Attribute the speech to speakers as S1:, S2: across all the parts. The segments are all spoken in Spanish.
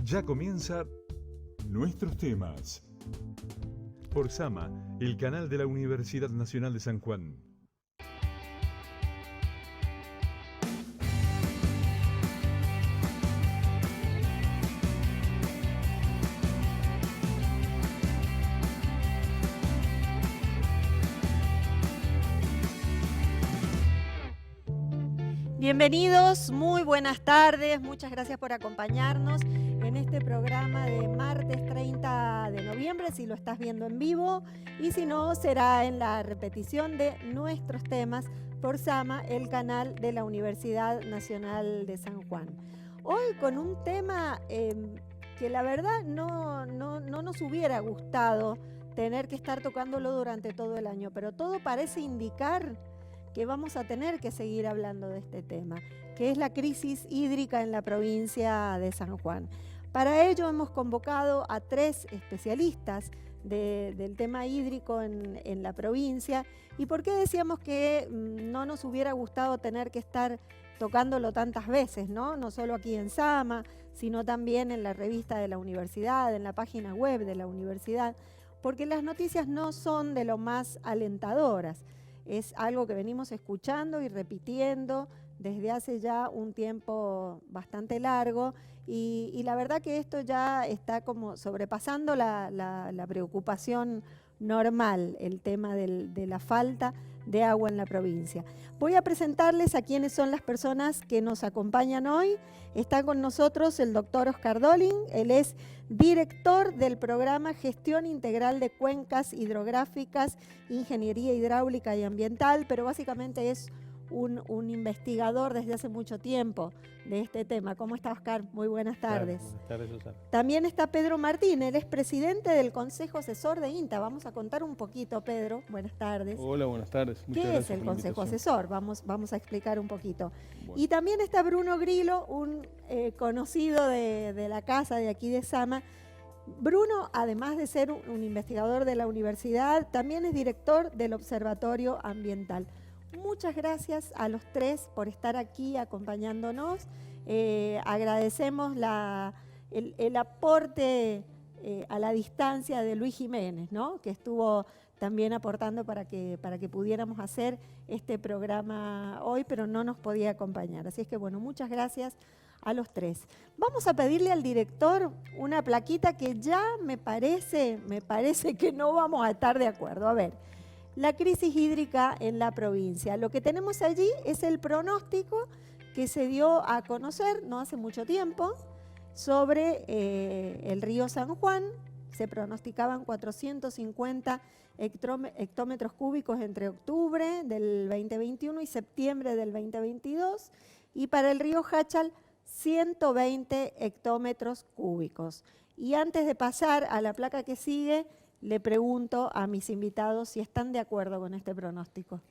S1: Ya comienza Nuestros Temas. Por Sama, el canal de la Universidad Nacional de San Juan.
S2: Bienvenidos, muy buenas tardes, muchas gracias por acompañarnos en este programa de martes 30 de noviembre, si lo estás viendo en vivo, y si no, será en la repetición de Nuestros Temas por Sama, el canal de la Universidad Nacional de San Juan. Hoy con un tema que la verdad no nos hubiera gustado tener que estar tocándolo durante todo el año, pero todo parece indicar que vamos a tener que seguir hablando de este tema, que es la crisis hídrica en la provincia de San Juan. Para ello hemos convocado a 3 especialistas del tema hídrico en la provincia. ¿Y por qué decíamos que no nos hubiera gustado tener que estar tocándolo tantas veces, ¿no? No solo aquí en Sama, sino también en la revista de la universidad, en la página web de la universidad, porque las noticias no son de lo más alentadoras. Es algo que venimos escuchando y repitiendo desde hace ya un tiempo bastante largo y la verdad que esto ya está como sobrepasando la preocupación normal, el tema de la falta de agua en la provincia. Voy a presentarles a quiénes son las personas que nos acompañan hoy. Está con nosotros el doctor Oscar Dolin, él es director del programa Gestión Integral de Cuencas Hidrográficas, Ingeniería Hidráulica y Ambiental, pero básicamente es un investigador desde hace mucho tiempo de este tema. ¿Cómo está, Oscar? Muy buenas tardes.
S3: Buenas tardes, Susana.
S2: También está Pedro Martín, él es presidente del Consejo Asesor de INTA. Vamos a contar un poquito, Pedro. Buenas tardes.
S3: Hola, buenas tardes. Muchas
S2: ¿Qué
S3: gracias
S2: es el
S3: por la
S2: Consejo
S3: invitación.
S2: Asesor? Vamos a explicar un poquito.
S3: Bueno.
S2: Y también está Bruno Grillo, un conocido de la casa de aquí de Sama. Bruno, además de ser un investigador de la universidad, también es director del Observatorio Ambiental. Muchas gracias a los 3 por estar aquí acompañándonos. Agradecemos el aporte a la distancia de Luis Jiménez, ¿no? Que estuvo también aportando para que pudiéramos hacer este programa hoy, pero no nos podía acompañar. Así es que, bueno, muchas gracias a los 3. Vamos a pedirle al director una plaquita que ya me parece que no vamos a estar de acuerdo. A ver, la crisis hídrica en la provincia. Lo que tenemos allí es el pronóstico que se dio a conocer no hace mucho tiempo sobre el río San Juan. Se pronosticaban 450 hectómetros cúbicos entre octubre del 2021 y septiembre del 2022. Y para el río Jáchal, 120 hectómetros cúbicos. Y antes de pasar a la placa que sigue, le pregunto a mis invitados si están de acuerdo con este pronóstico.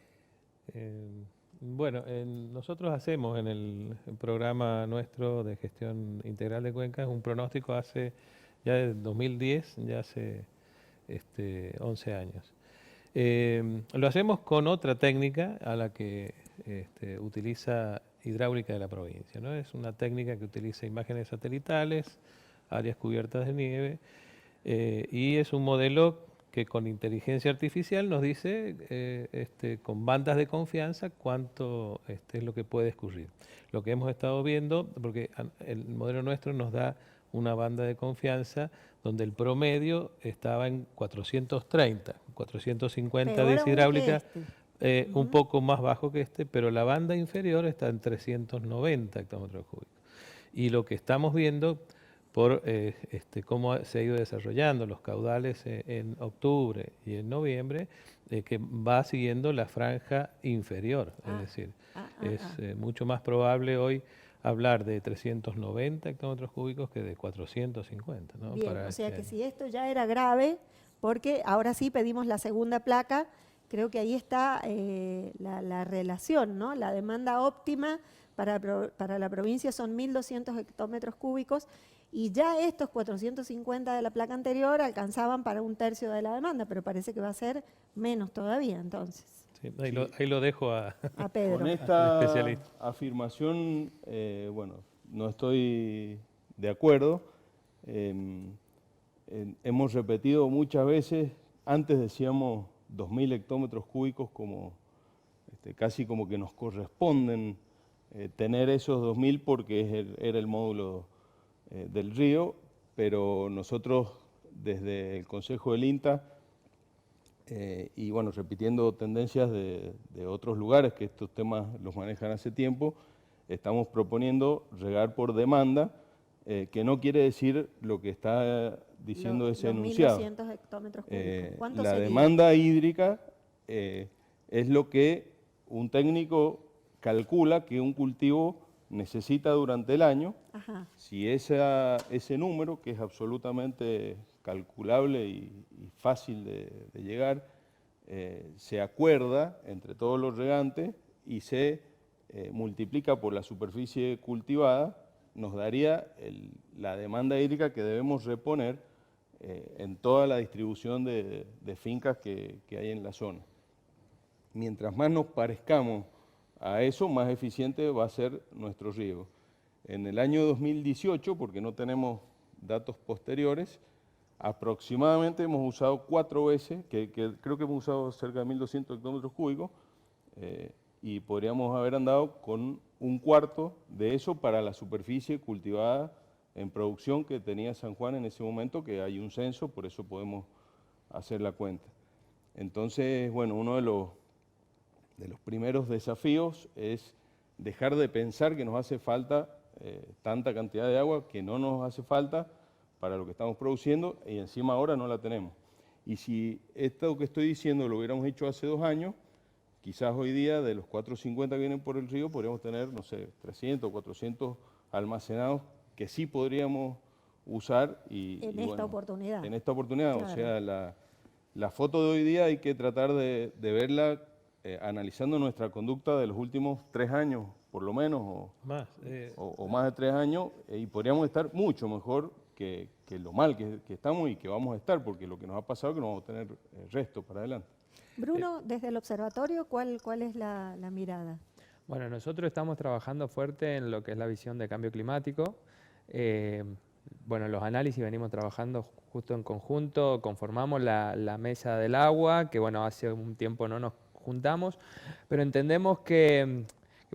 S3: Bueno, nosotros hacemos en el programa nuestro de gestión integral de cuencas un pronóstico hace ya de 2010, ya hace 11 años. Lo hacemos con otra técnica a la que utiliza Hidráulica de la provincia, ¿no? Es una técnica que utiliza imágenes satelitales, áreas cubiertas de nieve, y es un modelo que con inteligencia artificial nos dice con bandas de confianza cuánto es lo que puede escurrir. Lo que hemos estado viendo, porque el modelo nuestro nos da una banda de confianza donde el promedio estaba en 430, 450
S2: Peor
S3: de
S2: aún que
S3: hidráulica,
S2: este.
S3: un poco más bajo que pero la banda inferior está en 390 hectómetros cúbicos. Y lo que estamos viendo por cómo se ha ido desarrollando los caudales en octubre y en noviembre, que va siguiendo la franja inferior. Es decir, es mucho más probable hoy hablar de 390 hectómetros cúbicos que de 450. ¿no?
S2: Bien,
S3: Para
S2: o sea que
S3: año.
S2: si esto ya era grave, porque ahora sí pedimos la segunda placa, creo que ahí está la relación, ¿no? La demanda óptima para la provincia son 1.200 hectómetros cúbicos y ya estos 450 de la placa anterior alcanzaban para 1/3 de la demanda, pero parece que va a ser menos todavía entonces.
S3: Sí, ahí lo dejo a
S2: Pedro.
S4: Con esta afirmación, bueno, no estoy de acuerdo. Hemos repetido muchas veces, antes decíamos 2.000 hectómetros cúbicos como casi como que nos corresponden tener esos 2.000 porque era el módulo del río, pero nosotros desde el Consejo del INTA, y bueno, repitiendo tendencias de otros lugares que estos temas los manejan hace tiempo, estamos proponiendo regar por demanda, que no quiere decir lo que está diciendo ese enunciado.
S2: 2.200 hectómetros cúbicos. ¿Cuánto
S4: La
S2: sería?
S4: demanda hídrica es lo que un técnico calcula que un cultivo necesita durante el año.
S2: Ajá.
S4: Si ese número, que es absolutamente calculable y fácil de llegar, se acuerda entre todos los regantes y se multiplica por la superficie cultivada, nos daría la demanda hídrica que debemos reponer en toda la distribución de fincas que hay en la zona. Mientras más nos parezcamos a eso, más eficiente va a ser nuestro riego. En el año 2018, porque no tenemos datos posteriores, aproximadamente hemos usado 4 veces, que creo que hemos usado cerca de 1.200 hectómetros cúbicos, y podríamos haber andado con un cuarto de eso para la superficie cultivada en producción que tenía San Juan en ese momento, que hay un censo, por eso podemos hacer la cuenta. Entonces, bueno, uno de los primeros desafíos es dejar de pensar que nos hace falta tanta cantidad de agua, que no nos hace falta para lo que estamos produciendo y encima ahora no la tenemos. Y si esto que estoy diciendo lo hubiéramos hecho hace 2 años, quizás hoy día de los 450 que vienen por el río podríamos tener, no sé, 300 o 400 almacenados que sí podríamos usar.
S2: En esta oportunidad.
S4: En esta oportunidad,
S2: claro.
S4: O sea, la foto de hoy día hay que tratar de verla analizando nuestra conducta de los últimos 3 años, por lo menos, o más de 3 años, y podríamos estar mucho mejor que lo mal que estamos y que vamos a estar, porque lo que nos ha pasado es que no vamos a tener el resto para adelante.
S2: Bruno, desde el observatorio, ¿cuál es la mirada?
S5: Bueno, nosotros estamos trabajando fuerte en lo que es la visión de cambio climático. Bueno, los análisis venimos trabajando justo en conjunto, conformamos la mesa del agua, que bueno, hace un tiempo no nos juntamos, pero entendemos que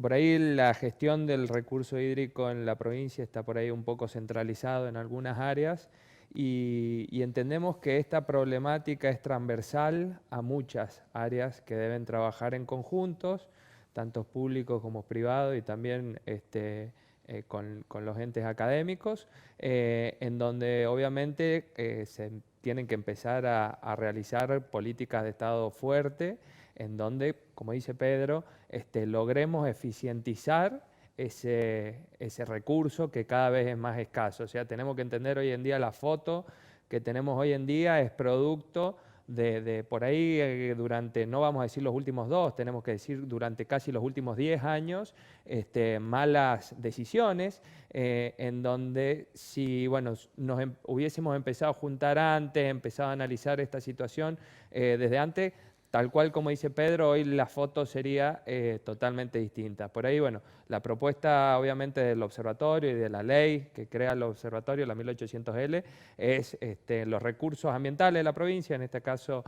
S5: por ahí la gestión del recurso hídrico en la provincia está por ahí un poco centralizado en algunas áreas y entendemos que esta problemática es transversal a muchas áreas que deben trabajar en conjuntos, tanto públicos como privados y también con los entes académicos, en donde obviamente se tienen que empezar a realizar políticas de Estado fuerte, en donde, como dice Pedro, logremos eficientizar ese recurso que cada vez es más escaso. O sea, tenemos que entender hoy en día la foto que tenemos hoy en día es producto de por ahí durante, no vamos a decir los últimos 2, tenemos que decir durante casi los últimos 10 años, malas decisiones, en donde si bueno, hubiésemos empezado a juntar antes, empezado a analizar esta situación desde antes, tal cual como dice Pedro, hoy la foto sería totalmente distinta. Por ahí, bueno, la propuesta obviamente del observatorio y de la ley que crea el observatorio, la 1800L, es los recursos ambientales de la provincia, en este caso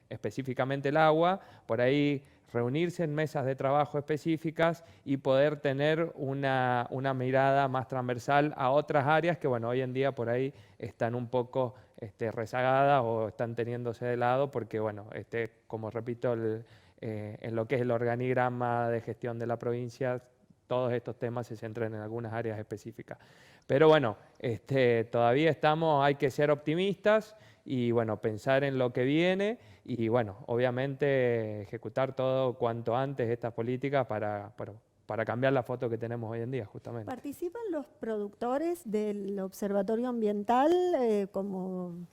S5: específicamente el agua, por ahí reunirse en mesas de trabajo específicas y poder tener una mirada más transversal a otras áreas que, bueno, hoy en día por ahí están un poco rezagadas o están teniéndose de lado porque, bueno, como repito, en lo que es el organigrama de gestión de la provincia, todos estos temas se centran en algunas áreas específicas. Pero bueno, todavía hay que ser optimistas y bueno, pensar en lo que viene y bueno, obviamente ejecutar todo cuanto antes estas políticas para cambiar la foto que tenemos hoy en día, justamente.
S2: ¿Participan los productores del Observatorio Ambiental,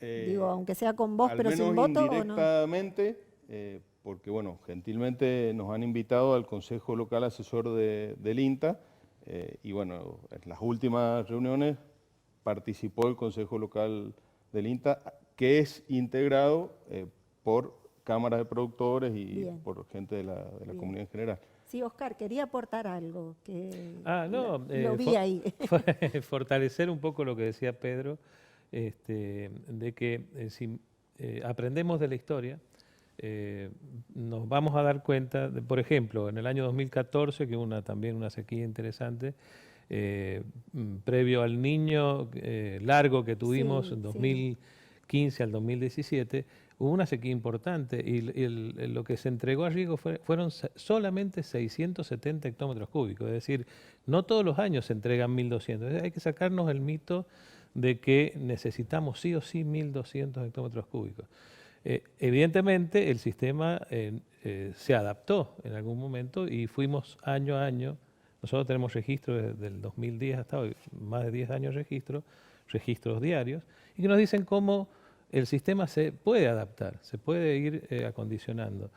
S2: digo, aunque sea con voz pero sin voto?
S4: Indirectamente, porque bueno, gentilmente nos han invitado al Consejo Local Asesor del INTA, y bueno, en las últimas reuniones participó el Consejo Local del INTA, que es integrado por cámaras de productores y por gente de la comunidad en general.
S2: Sí, Oscar, quería aportar algo que
S3: No,
S2: lo vi ahí.
S3: fortalecer un poco lo que decía Pedro, de que si aprendemos de la historia, nos vamos a dar cuenta, por ejemplo, en el año 2014, que hubo también una sequía interesante, previo al Niño largo que tuvimos
S2: Sí,
S3: en
S2: sí.
S3: 2015 al 2017, hubo una sequía importante y lo que se entregó a riego fueron solamente 670 hectómetros cúbicos, es decir, no todos los años se entregan 1.200. Hay que sacarnos el mito de que necesitamos sí o sí 1.200 hectómetros cúbicos. Evidentemente el sistema se adaptó en algún momento y fuimos año a año. Nosotros tenemos registros desde el 2010 hasta hoy, más de 10 años registros diarios, y que nos dicen cómo el sistema se puede adaptar, se puede ir acondicionando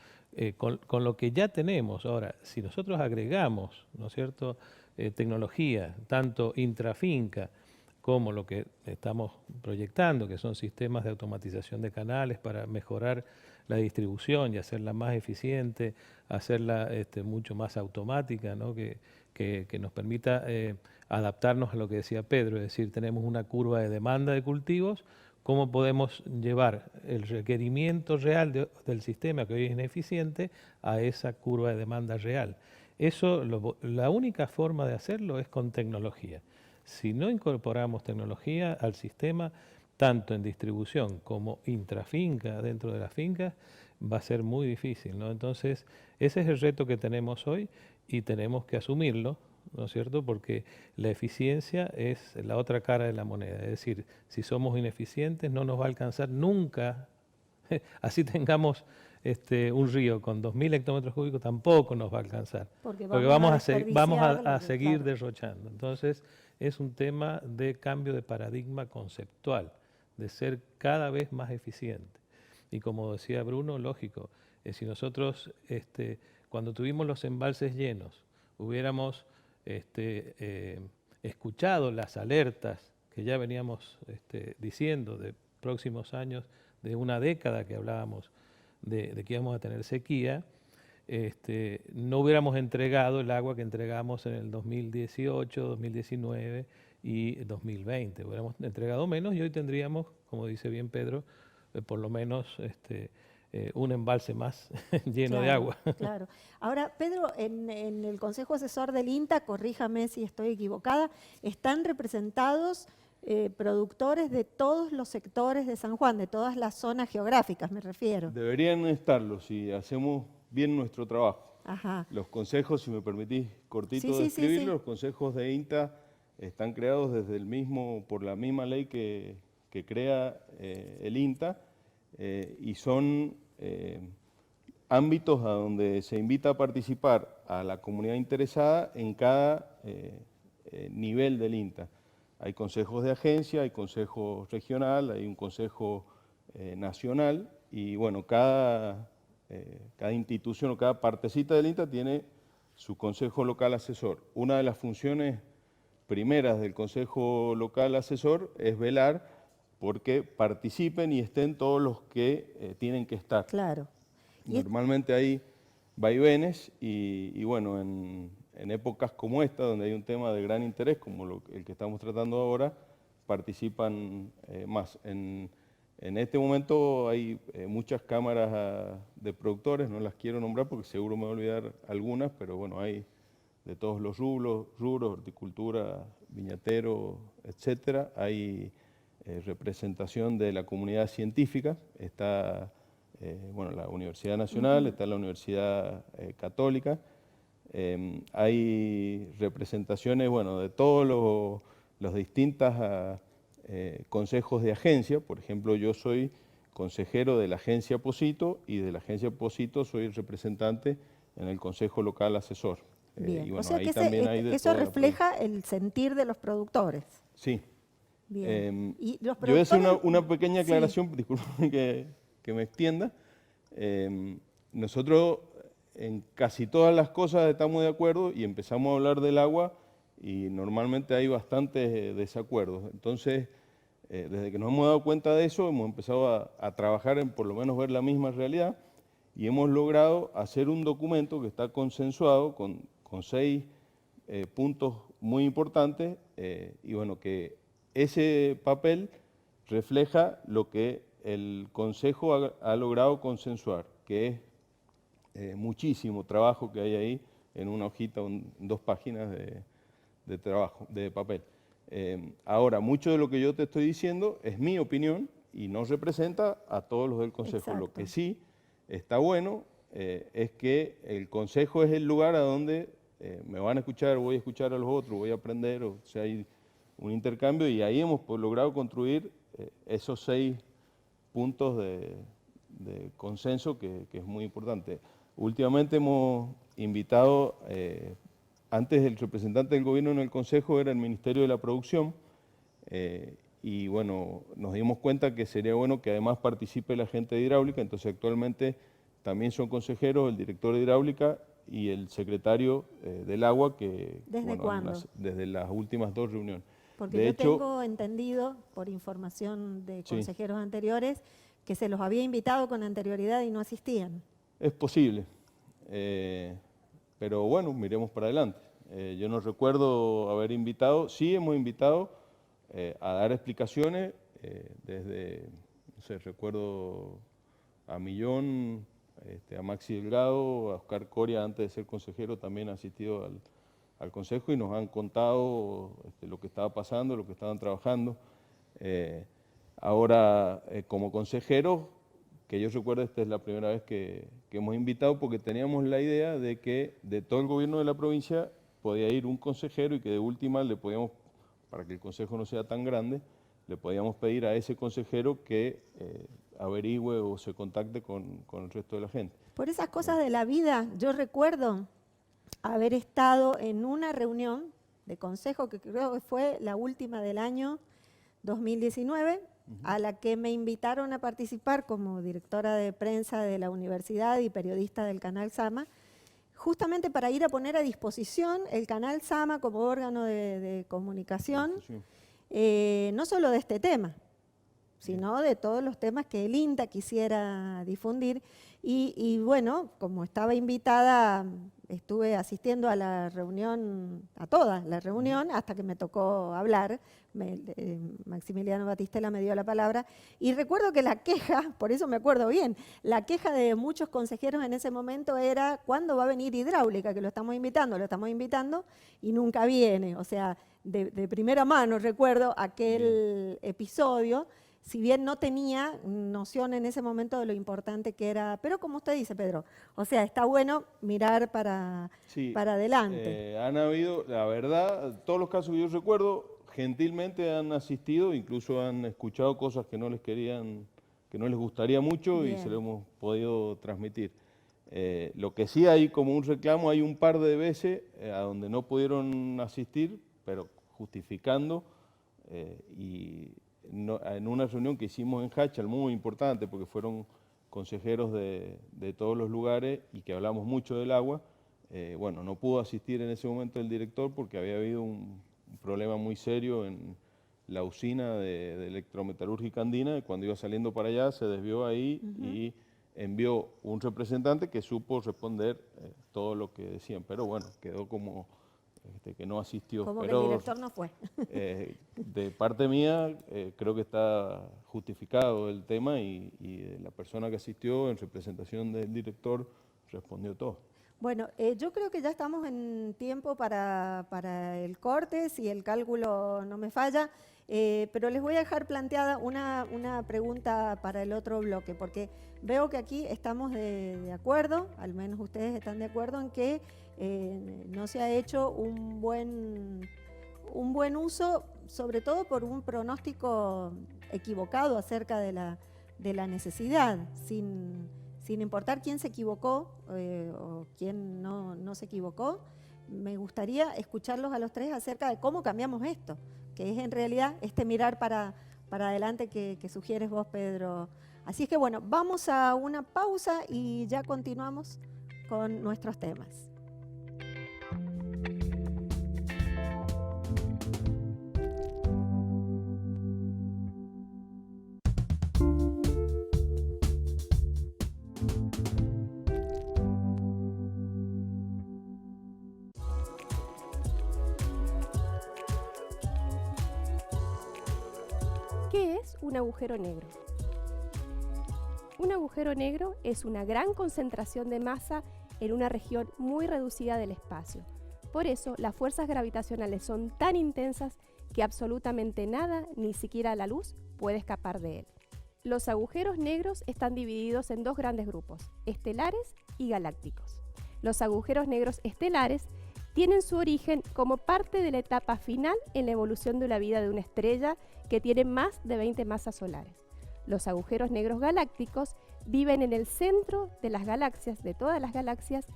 S3: con lo que ya tenemos. Ahora, si nosotros agregamos, ¿no es cierto?, tecnología, tanto intrafinca como lo que estamos proyectando, que son sistemas de automatización de canales para mejorar la distribución y hacerla más eficiente, hacerla mucho más automática, ¿no?, que nos permita adaptarnos a lo que decía Pedro, es decir, tenemos una curva de demanda de cultivos, cómo podemos llevar el requerimiento real del sistema, que hoy es ineficiente, a esa curva de demanda real. Eso, la única forma de hacerlo es con tecnología. Si no incorporamos tecnología al sistema, tanto en distribución como intrafinca, dentro de las fincas, va a ser muy difícil, ¿no? Entonces, ese es el reto que tenemos hoy y tenemos que asumirlo, ¿no es cierto? Porque la eficiencia es la otra cara de la moneda. Es decir, si somos ineficientes no nos va a alcanzar nunca. Así tengamos un río con 2.000 hectómetros cúbicos, tampoco nos va a alcanzar.
S2: Porque
S3: Vamos a
S2: desperdiciar,
S3: seguir
S2: claro.
S3: derrochando. Entonces, es un tema de cambio de paradigma conceptual, de ser cada vez más eficiente. Y como decía Bruno, lógico, si nosotros cuando tuvimos los embalses llenos hubiéramos escuchado las alertas que ya veníamos diciendo de próximos años, de una década que hablábamos de que íbamos a tener sequía, no hubiéramos entregado el agua que entregamos en el 2018, 2019 y 2020. Hubiéramos entregado menos y hoy tendríamos, como dice bien Pedro, por lo menos un embalse más lleno de agua.
S2: Claro. Ahora, Pedro, en el Consejo Asesor del INTA, corríjame si estoy equivocada, están representados productores de todos los sectores de San Juan, de todas las zonas geográficas, me refiero.
S4: Deberían estarlo si hacemos bien nuestro trabajo.
S2: Ajá.
S4: Los consejos, si me permitís cortito
S2: Sí, sí,
S4: describirlo,
S2: sí.
S4: los consejos de INTA están creados por la misma ley que crea el INTA y son ámbitos a donde se invita a participar a la comunidad interesada en cada nivel del INTA. Hay consejos de agencia, hay consejo regional, hay un consejo nacional y bueno, cada institución o cada partecita del INTA tiene su consejo local asesor. Una de las funciones primeras del consejo local asesor es velar porque participen y estén todos los que tienen que estar.
S2: Claro.
S4: Normalmente hay vaivenes y bueno, en épocas como esta, donde hay un tema de gran interés, como el que estamos tratando ahora, participan más. En este momento hay muchas cámaras de productores, no las quiero nombrar porque seguro me voy a olvidar algunas, pero bueno, hay de todos los rubros, horticultura, viñatero, etcétera. Hay representación de la comunidad científica, está bueno, la Universidad Nacional, está la Universidad Católica. Hay representaciones, bueno, de todos los distintos consejos de agencia. Por ejemplo, yo soy consejero de la agencia Posito y de la agencia Posito soy representante en el Consejo Local Asesor.
S2: Bien.
S4: Y bueno,
S2: o sea
S4: ahí
S2: que
S4: también hay de
S2: eso
S4: toda la
S2: refleja el sentir de los productores.
S4: Sí.
S2: Bien. Y los
S4: yo voy a hacer
S2: productores-
S4: una pequeña
S2: Sí.
S4: aclaración, disculpen que me extienda. Nosotros en casi todas las cosas estamos de acuerdo y empezamos a hablar del agua y normalmente hay bastantes desacuerdos. Entonces, desde que nos hemos dado cuenta de eso, hemos empezado a trabajar en por lo menos ver la misma realidad y hemos logrado hacer un documento que está consensuado con 6 puntos muy importantes y bueno, que ese papel refleja lo que el Consejo ha logrado consensuar, que es muchísimo trabajo que hay ahí en una hojita, 2 páginas de trabajo, de papel. Ahora, mucho de lo que yo te estoy diciendo es mi opinión y no representa a todos los del Consejo.
S2: Exacto.
S4: Lo que sí está bueno es que el Consejo es el lugar a donde me van a escuchar, voy a escuchar a los otros, voy a aprender, o sea, hay un intercambio y ahí hemos logrado construir esos 6 puntos de consenso que es muy importante. Últimamente hemos invitado, antes el representante del gobierno en el Consejo era el Ministerio de la Producción, y bueno, nos dimos cuenta que sería bueno que además participe la gente de hidráulica, entonces actualmente también son consejeros el director de hidráulica y el secretario del agua, que
S2: ¿Desde
S4: bueno,
S2: cuándo?
S4: desde las últimas 2 reuniones.
S2: Porque
S4: De
S2: yo
S4: hecho,
S2: tengo entendido, por información de
S4: Sí.
S2: consejeros anteriores, que se los había invitado con anterioridad y no asistían.
S4: es posible, pero bueno, miremos para adelante. Yo no recuerdo haber invitado, sí hemos invitado a dar explicaciones desde, no sé, recuerdo a Millón, a Maxi Delgado, a Oscar Coria, antes de ser consejero, también ha asistido al Consejo y nos han contado lo que estaba pasando, lo que estaban trabajando. Ahora, como consejeros, que yo recuerdo, esta es la primera vez que hemos invitado porque teníamos la idea de que de todo el gobierno de la provincia podía ir un consejero y que de última le podíamos, para que el consejo no sea tan grande, le podíamos pedir a ese consejero que averigüe o se contacte con el resto de la gente.
S2: Por esas cosas de la vida, yo recuerdo haber estado en una reunión de consejo que creo que fue la última del año 2019, a la que me invitaron a participar como directora de prensa de la universidad y periodista del canal Sama, justamente para ir a poner a disposición el canal Sama como órgano de comunicación, no solo de este tema, sino de todos los temas que el INTA quisiera difundir. Y bueno, como estaba invitada, estuve asistiendo a la reunión, a toda la reunión, hasta que me tocó hablar. Maximiliano Batistela me dio la palabra. Y recuerdo que la queja, por eso me acuerdo bien, la queja de muchos consejeros en ese momento era: ¿cuándo va a venir hidráulica? Que lo estamos invitando y nunca viene. O sea, de primera mano recuerdo aquel episodio. Si bien no tenía noción en ese momento de lo importante que era, pero como usted dice, Pedro, o sea, está bueno mirar para adelante.
S4: Han habido, la verdad, todos los casos que yo recuerdo, gentilmente han asistido, incluso han escuchado cosas que no les querían, que no les gustaría mucho. Bien. Y se lo hemos podido transmitir. Lo que sí hay como un reclamo, hay un par de veces a donde no pudieron asistir, pero justificando, en una reunión que hicimos en Hachal, muy importante, porque fueron consejeros de todos los lugares y que hablamos mucho del agua. Bueno, no pudo asistir en ese momento el director porque había habido un problema muy serio en la usina de electrometalúrgica andina, y cuando iba saliendo para allá se desvió ahí y envió un representante que supo responder todo lo que decían, pero bueno, quedó como que no asistió.
S2: Como
S4: pero,
S2: que el director no fue.
S4: De parte mía, creo que está justificado el tema y la persona que asistió en representación del director respondió todo.
S2: Bueno, yo creo que ya estamos en tiempo para el corte, si el cálculo no me falla, pero les voy a dejar planteada una pregunta para el otro bloque, porque veo que aquí estamos de acuerdo, al menos ustedes están de acuerdo en que no se ha hecho un buen uso, sobre todo por un pronóstico equivocado acerca de la necesidad, sin importar quién se equivocó o quién no se equivocó. Me gustaría escucharlos a los tres acerca de cómo cambiamos esto, que es en realidad mirar para adelante que sugieres vos, Pedro. Así es que bueno, vamos a una pausa y ya continuamos con nuestros temas.
S6: ¿Qué es un agujero negro? Un agujero negro es una gran concentración de masa en una región muy reducida del espacio. Por eso, las fuerzas gravitacionales son tan intensas que absolutamente nada, ni siquiera la luz, puede escapar de él. Los agujeros negros están divididos en dos grandes grupos, estelares y galácticos. Los agujeros negros estelares tienen su origen como parte de la etapa final en la evolución de la vida de una estrella que tiene más de 20 masas solares. Los agujeros negros galácticos viven en el centro de las galaxias, de todas las galaxias,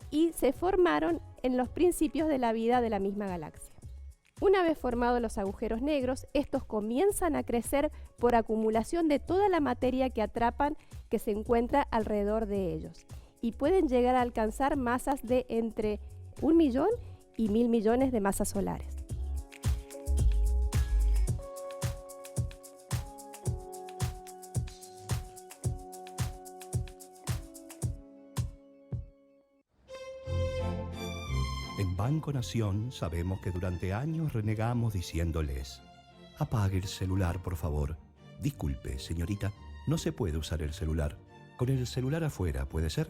S6: y se formaron en los principios de la vida de la misma galaxia. Una vez formados los agujeros negros, estos comienzan a crecer por acumulación de toda la materia que atrapan que se encuentra alrededor de ellos, y pueden llegar a alcanzar masas de entre 1 millón y 1000 millones de masas solares.
S7: En Banco Nación sabemos que durante años renegamos diciéndoles: apague el celular, por favor. Disculpe, señorita, no se puede usar el celular. Con el celular afuera, ¿puede ser?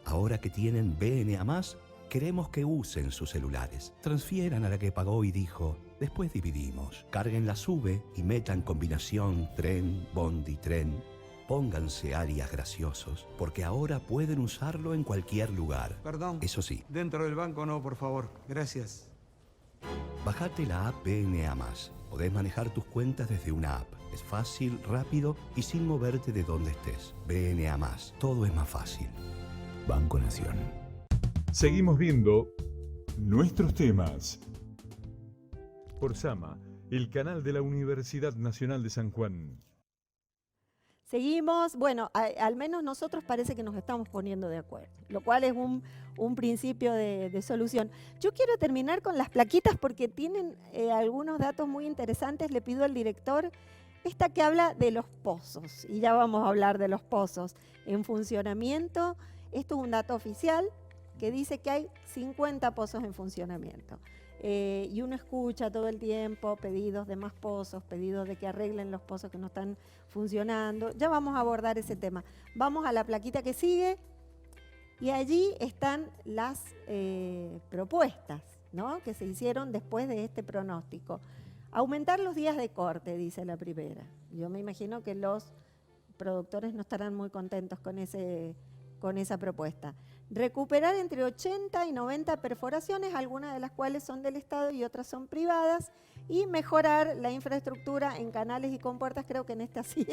S7: Ahora que tienen BNA+, queremos que usen sus celulares. Transfieran a la que pagó y dijo: después dividimos. Carguen la SUBE y metan combinación tren, bondi, tren. Pónganse alias graciosos, porque ahora pueden usarlo en cualquier lugar.
S8: Perdón.
S7: Eso sí,
S8: Dentro del banco no, por favor. Gracias.
S7: bajate la app BNA+. Podés manejar tus cuentas desde una app. Es fácil, rápido y sin moverte de donde estés. BNA+. Todo es más fácil. Banco Nación.
S1: Seguimos viendo nuestros temas por Sama, el canal de la Universidad Nacional de San Juan.
S2: Seguimos, bueno, al menos nosotros parece que nos estamos poniendo de acuerdo, lo cual es un principio de solución. Yo quiero terminar con las plaquitas porque tienen algunos datos muy interesantes. Le pido al director esta que habla de los pozos, y ya vamos a hablar de los pozos en funcionamiento. Esto es un dato oficial que dice que hay 50 pozos en funcionamiento. Y uno escucha todo el tiempo pedidos de más pozos, pedidos de que arreglen los pozos que no están funcionando. Ya vamos a abordar ese tema. Vamos a la plaquita que sigue y allí están las propuestas, ¿no?, que se hicieron después de este pronóstico. Aumentar los días de corte, dice la primera. Yo me imagino que los productores no estarán muy contentos con esa propuesta. Recuperar entre 80 y 90 perforaciones, algunas de las cuales son del Estado y otras son privadas, y mejorar la infraestructura en canales y compuertas. Creo que en esta sí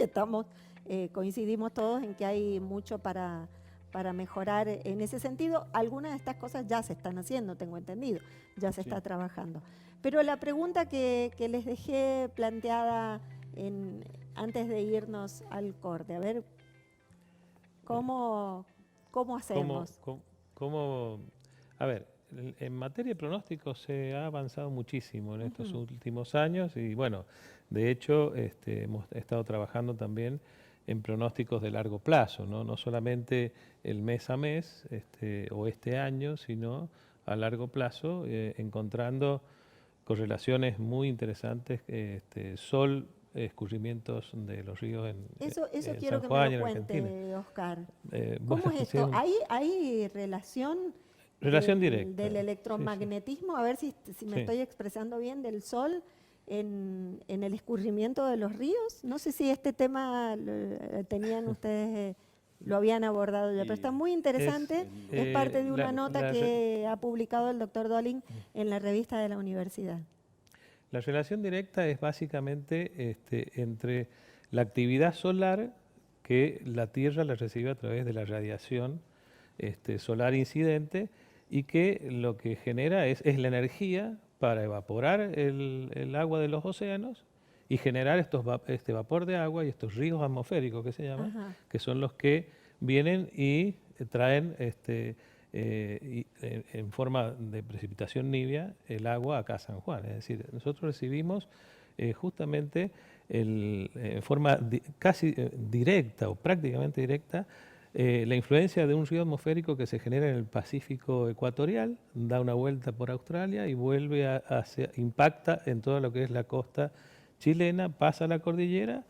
S2: coincidimos todos en que hay mucho para mejorar en ese sentido. Algunas de estas cosas ya se están haciendo, tengo entendido, ya se está trabajando. Pero la pregunta que les dejé planteada antes de irnos al corte, a ver, ¿cómo hacemos?
S3: A ver, en materia de pronóstico se ha avanzado muchísimo en estos últimos años y bueno, de hecho hemos estado trabajando también en pronósticos de largo plazo, no solamente el mes a mes o este año, sino a largo plazo, encontrando correlaciones muy interesantes, sol, escurrimientos de los ríos en
S2: Eso
S3: en
S2: quiero
S3: San
S2: que
S3: Juan
S2: me
S3: y
S2: lo
S3: en
S2: cuente,
S3: Argentina.
S2: Oscar.
S3: Bueno,
S2: ¿Cómo es
S3: sí,
S2: esto? ¿Hay relación
S3: directa.
S2: del electromagnetismo? A ver si me
S3: Sí.
S2: estoy expresando bien, del sol en el escurrimiento de los ríos. No sé si este tema tenían ustedes, lo habían abordado ya, pero está muy interesante. Es parte de una nota que ha publicado el doctor Dolin en la revista de la universidad.
S3: La relación directa es básicamente entre la actividad solar que la Tierra la recibe a través de la radiación solar incidente y que lo que genera es la energía para evaporar el agua de los océanos y generar este vapor de agua y estos ríos atmosféricos que se llaman,
S2: Ajá.
S3: que son los que vienen y traen en forma de precipitación nibia el agua acá a San Juan. Es decir, nosotros recibimos justamente en forma casi directa o prácticamente directa la influencia de un río atmosférico que se genera en el Pacífico ecuatorial, da una vuelta por Australia y vuelve impacta en todo lo que es la costa chilena, pasa a la cordillera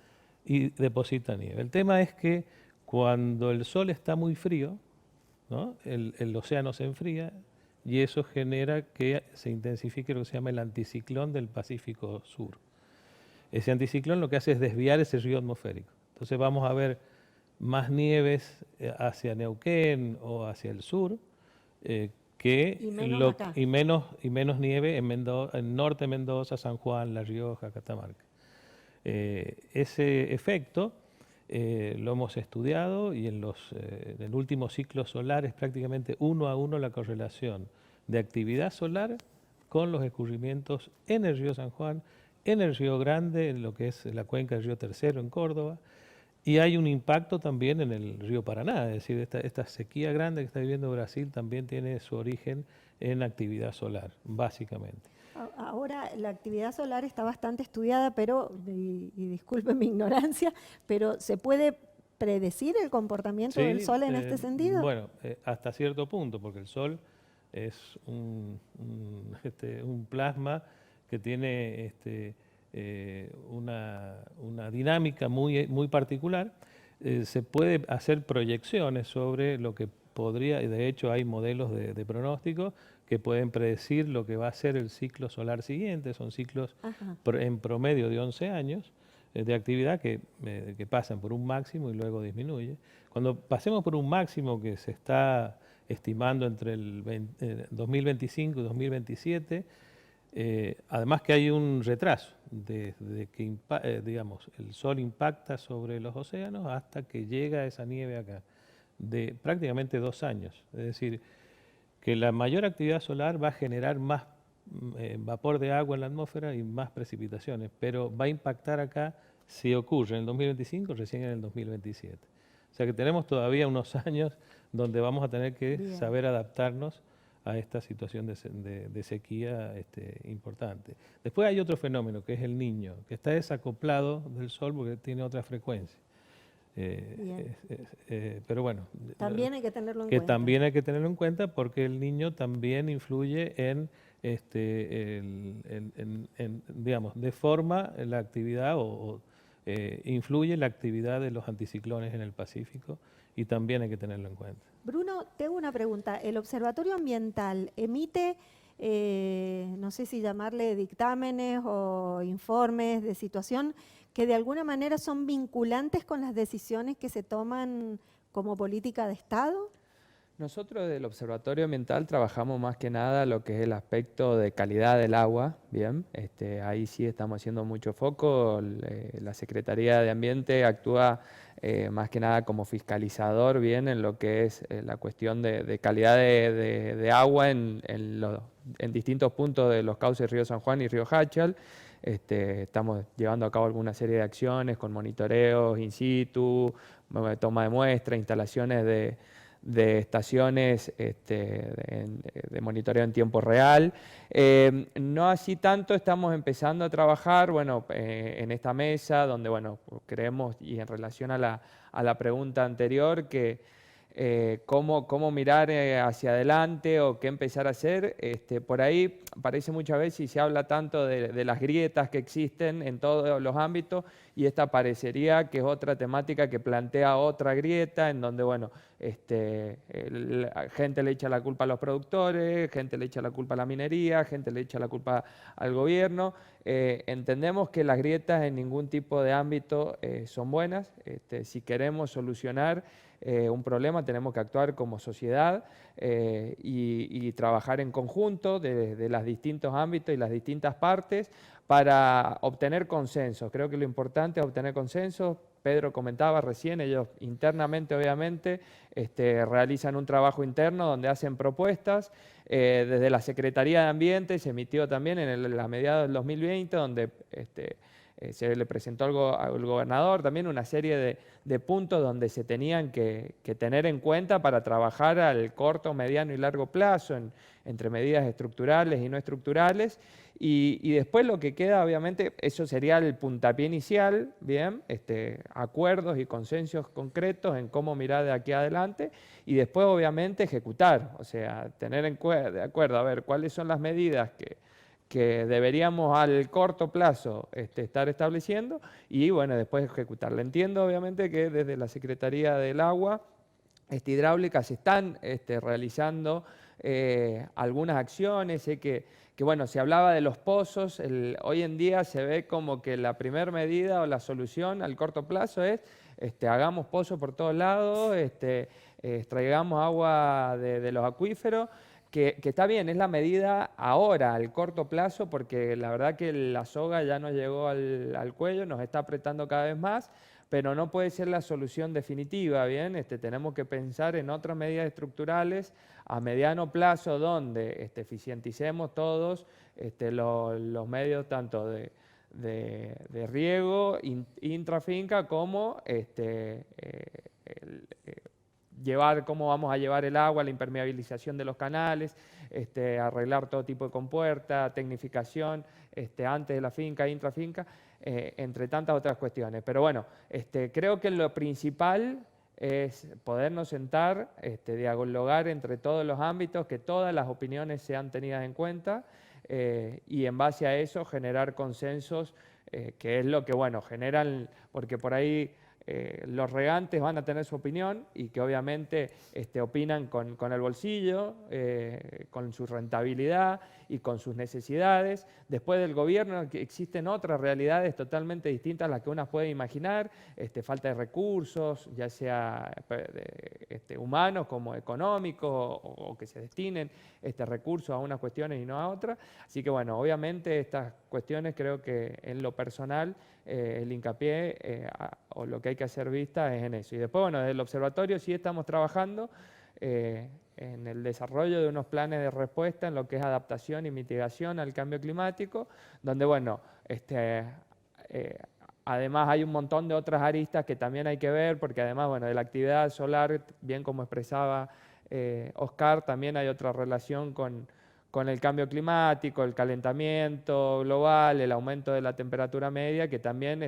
S3: y deposita nieve. El tema es que cuando el sol está muy frío, ¿no? El océano se enfría y eso genera que se intensifique lo que se llama el anticiclón del Pacífico Sur. Ese anticiclón lo que hace es desviar ese río atmosférico. Entonces vamos a ver más nieves hacia Neuquén o hacia el sur y menos nieve en norte de Mendoza, San Juan, La Rioja, Catamarca. Ese efecto lo hemos estudiado y en el último ciclo solar es prácticamente 1 a 1 la correlación de actividad solar con los escurrimientos en el río San Juan, en el río Grande, en lo que es la cuenca del río Tercero en Córdoba, y hay un impacto también en el río Paraná, es decir, esta sequía grande que está viviendo Brasil también tiene su origen en actividad solar, básicamente.
S2: Ahora la actividad solar está bastante estudiada, pero, y disculpen mi ignorancia, pero ¿se puede predecir el comportamiento del Sol en este sentido?
S3: Bueno, hasta cierto punto, porque el Sol es un plasma que tiene una dinámica muy particular. Se puede hacer proyecciones sobre lo que podría, y de hecho hay modelos de pronóstico que pueden predecir lo que va a ser el ciclo solar siguiente. Son ciclos en promedio de 11 años de actividad que pasan por un máximo y luego disminuye. Cuando pasemos por un máximo que se está estimando entre el 2025 y 2027, además que hay un retraso desde que digamos, el Sol impacta sobre los océanos hasta que llega esa nieve acá, de prácticamente 2 años. Es decir, que la mayor actividad solar va a generar más vapor de agua en la atmósfera y más precipitaciones, pero va a impactar acá si ocurre en el 2025, recién en el 2027. O sea que tenemos todavía unos años donde vamos a tener que saber adaptarnos a esta situación de sequía importante. Después hay otro fenómeno que es el Niño, que está desacoplado del Sol porque tiene otra frecuencia. Pero bueno,
S2: también hay que tenerlo en cuenta.
S3: También hay que tenerlo en cuenta porque el Niño también influye digamos, deforma la actividad influye en la actividad de los anticiclones en el Pacífico y también hay que tenerlo en cuenta.
S2: Bruno, tengo una pregunta. ¿El Observatorio Ambiental emite, no sé si llamarle dictámenes o informes de situación, que de alguna manera son vinculantes con las decisiones que se toman como política de Estado?
S5: Nosotros del Observatorio Ambiental trabajamos más que nada lo que es el aspecto de calidad del agua, ¿bien? Ahí sí estamos haciendo mucho foco. La Secretaría de Ambiente actúa más que nada como fiscalizador, ¿bien? En lo que es la cuestión de calidad de agua en distintos puntos de los cauces Río San Juan y Río Hachal. Estamos llevando a cabo alguna serie de acciones con monitoreos in situ, toma de muestras, instalaciones de estaciones de monitoreo en tiempo real. No así tanto estamos empezando a trabajar, bueno, en esta mesa donde, bueno, creemos, y en relación a la pregunta anterior, que cómo mirar hacia adelante o qué empezar a hacer. Por ahí parece muchas veces y se habla tanto de las grietas que existen en todos los ámbitos, y esta parecería que es otra temática que plantea otra grieta en donde, bueno, gente le echa la culpa a los productores, gente le echa la culpa a la minería, gente le echa la culpa al gobierno. Entendemos que las grietas en ningún tipo de ámbito son buenas. Si queremos solucionar un problema tenemos que actuar como sociedad y trabajar en conjunto de los distintos ámbitos y las distintas partes para obtener consensos. Creo que lo importante es obtener consensos. Pedro comentaba recién, ellos internamente obviamente realizan un trabajo interno donde hacen propuestas. Desde la Secretaría de Ambiente se emitió también a mediados del 2020, donde se le presentó al gobernador también una serie de puntos donde se tenían que tener en cuenta para trabajar al corto, mediano y largo plazo entre medidas estructurales y no estructurales. Y después lo que queda, obviamente, eso sería el puntapié inicial, ¿bien? Acuerdos y consensos concretos en cómo mirar de aquí adelante, y después, obviamente, ejecutar, o sea, tener de acuerdo, a ver, cuáles son las medidas que que deberíamos al corto plazo estar estableciendo y bueno, después ejecutarla. Entiendo obviamente que desde la Secretaría del Agua Hidráulica se están realizando algunas acciones. Sé que bueno, se hablaba de los pozos, hoy en día se ve como que la primera medida o la solución al corto plazo es hagamos pozos por todos lados, extraigamos agua de los acuíferos, que está bien, es la medida ahora, al corto plazo, porque la verdad que la soga ya nos llegó al cuello, nos está apretando cada vez más, pero no puede ser la solución definitiva, ¿bien? Tenemos que pensar en otras medidas estructurales a mediano plazo donde eficienticemos todos los medios tanto de riego intrafinca como llevar cómo vamos a llevar el agua, la impermeabilización de los canales, arreglar todo tipo de compuerta, tecnificación antes de la finca, intrafinca, entre tantas otras cuestiones. Pero bueno, creo que lo principal es podernos sentar, dialogar entre todos los ámbitos, que todas las opiniones sean tenidas en cuenta y en base a eso generar consensos, que es lo que, bueno, generan, porque por ahí los regantes van a tener su opinión y que obviamente opinan con el bolsillo, con su rentabilidad y con sus necesidades. Después del gobierno que existen otras realidades totalmente distintas a las que uno puede imaginar, falta de recursos, ya sea humanos como económicos o que se destinen recursos a unas cuestiones y no a otras. Así que bueno, obviamente estas cuestiones creo que en lo personal el hincapié o lo que hay que hacer vista es en eso. Y después, bueno, desde el observatorio sí estamos trabajando en el desarrollo de unos planes de respuesta en lo que es adaptación y mitigación al cambio climático, donde, bueno, además hay un montón de otras aristas que también hay que ver, porque además, bueno, de la actividad solar, bien como expresaba Oscar, también hay otra relación con el cambio climático, el calentamiento global, el aumento de la temperatura media, que también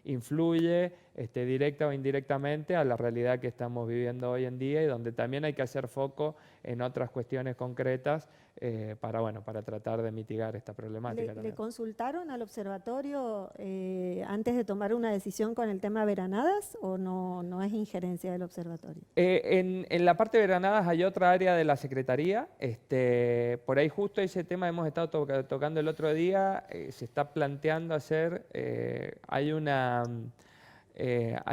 S5: influye directa o indirectamente a la realidad que estamos viviendo hoy en día y donde también hay que hacer foco en otras cuestiones concretas para tratar de mitigar esta problemática.
S2: ¿Le consultaron al observatorio antes de tomar una decisión con el tema veranadas o no es injerencia del observatorio?
S5: En la parte de veranadas hay otra área de la Secretaría. Por ahí justo ese tema hemos estado tocando el otro día. Se está planteando hacer, hay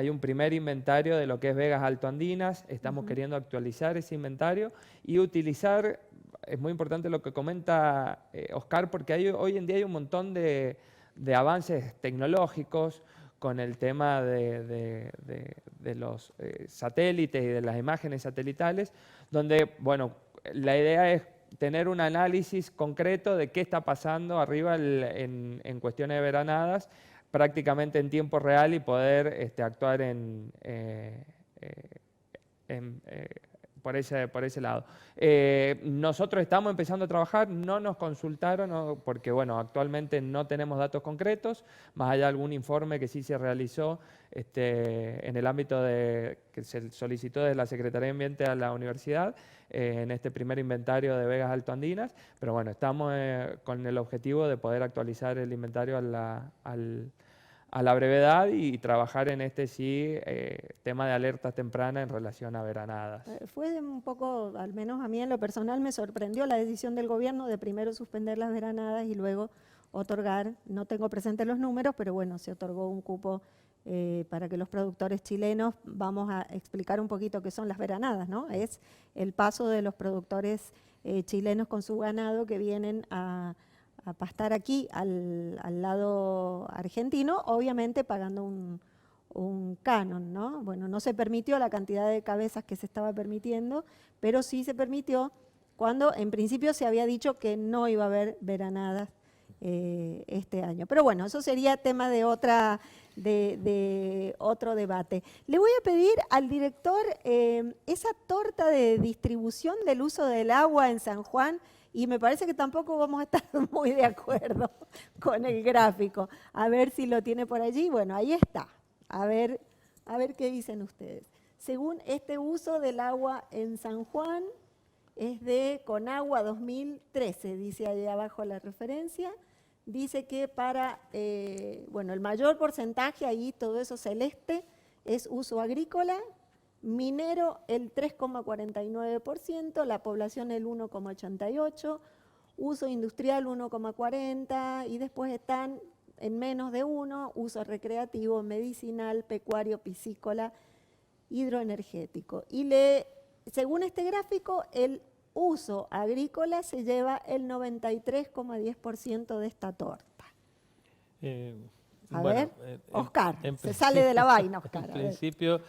S5: un primer inventario de lo que es vegas altoandinas. Estamos queriendo actualizar ese inventario y utilizar. Es muy importante lo que comenta Oscar, porque hoy en día hay un montón de avances tecnológicos con el tema de los satélites y de las imágenes satelitales, donde, bueno, la idea es tener un análisis concreto de qué está pasando arriba en cuestiones de veranadas, prácticamente en tiempo real y poder actuar por ese lado. Nosotros estamos empezando a trabajar, no nos consultaron porque bueno, actualmente no tenemos datos concretos, más allá de algún informe que sí se realizó en el ámbito que se solicitó desde la Secretaría de Ambiente a la universidad, en este primer inventario de vegas altoandinas, pero bueno, estamos con el objetivo de poder actualizar el inventario a la brevedad y trabajar en tema de alertas tempranas en relación a veranadas.
S2: Fue un poco, al menos a mí en lo personal, me sorprendió la decisión del gobierno de primero suspender las veranadas y luego otorgar, no tengo presentes los números, pero bueno, se otorgó un cupo para que los productores chilenos, vamos a explicar un poquito qué son las veranadas, ¿no? Es el paso de los productores chilenos con su ganado que vienen a pastar aquí al lado argentino, obviamente pagando un canon, ¿no? Bueno, no se permitió la cantidad de cabezas que se estaba permitiendo, pero sí se permitió cuando en principio se había dicho que no iba a haber veranadas este año. Pero bueno, eso sería tema de otro debate. Le voy a pedir al director esa torta de distribución del uso del agua en San Juan, y me parece que tampoco vamos a estar muy de acuerdo con el gráfico. A ver si lo tiene por allí. Bueno, ahí está. A ver qué dicen ustedes. Según este uso del agua en San Juan, es de Conagua 2013, dice ahí abajo la referencia. Dice que para, bueno, el mayor porcentaje, ahí todo eso celeste, es uso agrícola, minero el 3,49%, la población el 1,88%, uso industrial 1,40% y después están en menos de 1, uso recreativo, medicinal, pecuario, piscícola, hidroenergético. Y según este gráfico, el uso agrícola se lleva el 93,10% de esta torta. A ver, Oscar, se sale de la vaina, Oscar.
S3: En principio,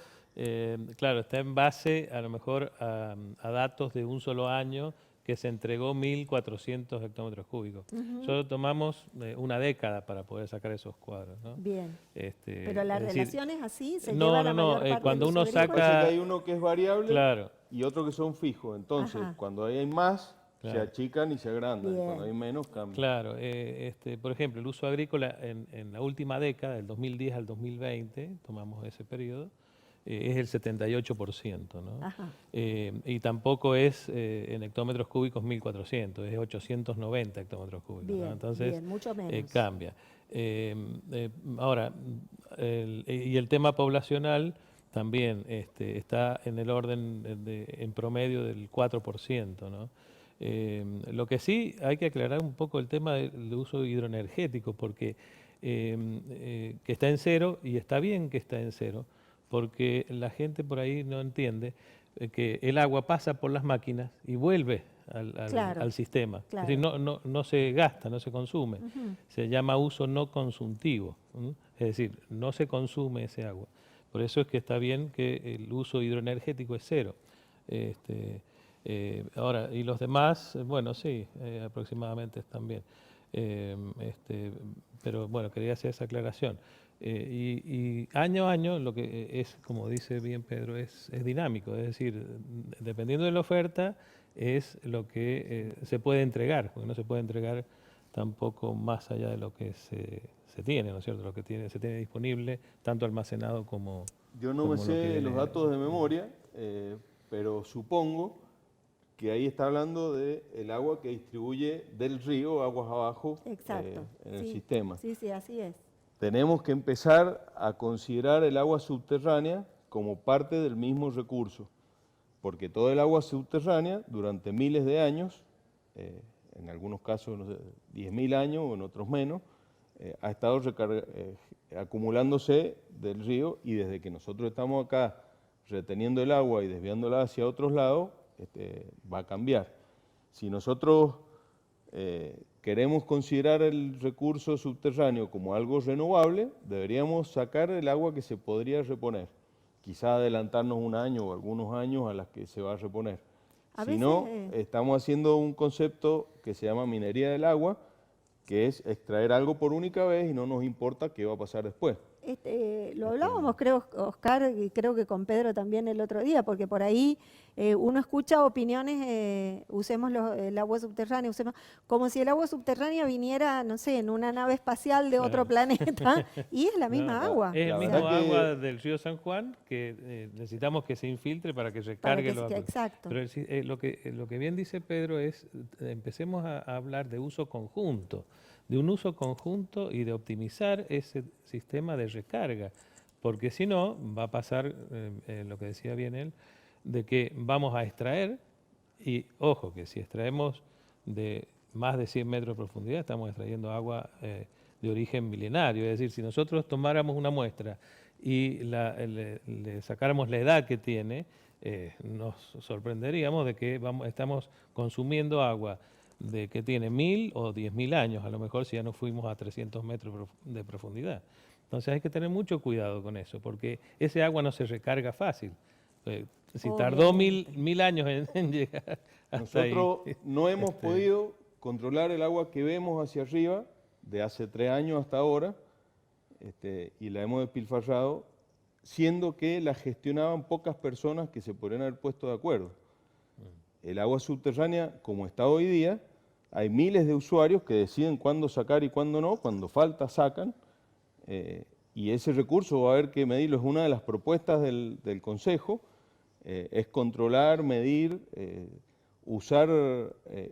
S3: claro, está en base a lo mejor a datos de un solo año que se entregó 1.400 hectómetros cúbicos. Solo tomamos una década para poder sacar esos cuadros, ¿no?
S2: Bien. Pero la relación es así, se
S3: no,
S2: lleva la
S3: no,
S2: mayor parte
S3: cuando
S2: del
S3: uno
S2: uso agrícola.
S3: saca...
S4: que hay uno que es variable,
S3: Claro.
S4: y otro que son fijos. Entonces,
S2: Ajá.
S4: cuando hay más,
S3: Claro.
S4: se achican y se agrandan.
S2: Bien.
S4: Cuando hay menos, cambian.
S3: Claro, por ejemplo, el uso agrícola en la última década, del 2010 al 2020, tomamos ese periodo, es el 78%, ¿no?
S2: Ajá.
S3: Y tampoco es en hectómetros cúbicos 1.400, es 890 hectómetros cúbicos,
S2: Bien,
S3: ¿no? Entonces
S2: bien, mucho menos.
S3: cambia. Ahora, y el tema poblacional también está en el orden en promedio del 4%, ¿no? Lo que sí hay que aclarar un poco el tema del uso hidroenergético, porque que está en cero, y está bien que está en cero, porque la gente por ahí no entiende que el agua pasa por las máquinas y vuelve
S2: Claro,
S3: al sistema.
S2: claro.
S3: Es decir, no se gasta, no se consume. Se llama uso no consumtivo, es decir, no se consume ese agua. Por eso es que está bien que el uso hidroenergético es cero. Ahora, y los demás, bueno, sí, aproximadamente están bien. Pero bueno, quería hacer esa aclaración. Y año a año, lo que es, como dice bien Pedro, es dinámico. Es decir, dependiendo de la oferta, es lo que se puede entregar, porque no se puede entregar tampoco más allá de lo que se tiene, ¿no es cierto? Lo que se tiene disponible, tanto almacenado como...
S4: Yo no
S3: como
S4: me
S3: lo
S4: sé
S3: que
S4: los
S3: viene.
S4: datos de memoria, pero supongo que ahí está hablando del agua que distribuye del río, aguas abajo,
S2: Exacto.
S4: en el
S2: Sí,
S4: sistema.
S2: Sí, sí, así es.
S4: Tenemos que empezar a considerar el agua subterránea como parte del mismo recurso, porque todo el agua subterránea durante miles de años, en algunos casos no sé, 10.000 años o en otros menos, ha estado acumulándose del río, y desde que nosotros estamos acá reteniendo el agua y desviándola hacia otros lados, va a cambiar. Si nosotros queremos considerar el recurso subterráneo como algo renovable, deberíamos sacar el agua que se podría reponer, quizá adelantarnos un año o algunos años a las que se va a reponer.
S2: A
S4: Si no,
S2: veces,
S4: estamos haciendo un concepto que se llama minería del agua, que es extraer algo por única vez y no nos importa qué va a pasar después.
S2: Lo hablábamos, creo, Oscar, y creo que con Pedro también el otro día, porque por ahí uno escucha opiniones, usemos el agua subterránea, usemos, como si el agua subterránea viniera, no sé, en una nave espacial de otro planeta, y es la misma agua.
S3: Es
S4: La
S3: el
S4: verdad
S3: mismo
S4: que-
S3: agua del río San Juan que necesitamos que se infiltre para que recargue los acuíferos.
S2: Exacto.
S3: Pero lo que bien dice Pedro es, empecemos a hablar de uso conjunto, de un uso conjunto y de optimizar ese sistema de recarga, porque si no, va a pasar lo que decía bien él, de que vamos a extraer, y ojo, que si extraemos de más de 100 metros de profundidad, estamos extrayendo agua de origen milenario, es decir, si nosotros tomáramos una muestra y le sacáramos la edad que tiene, nos sorprenderíamos de que estamos consumiendo agua de que tiene 1.000 o 10.000 años, a lo mejor si ya no fuimos a 300 metros de profundidad. Entonces hay que tener mucho cuidado con eso, porque ese agua no se recarga fácil. Si tardó
S2: Obviamente.
S3: mil años en llegar hasta
S4: Nosotros
S3: ahí,
S4: no hemos podido controlar el agua que vemos hacia arriba de hace 3 años hasta ahora, y la hemos despilfarrado, siendo que la gestionaban pocas personas que se podrían haber puesto de acuerdo. El agua subterránea, como está hoy día, hay miles de usuarios que deciden cuándo sacar y cuándo no, cuando falta sacan, y ese recurso va a haber que medirlo. Es una de las propuestas del Consejo, es controlar, medir, usar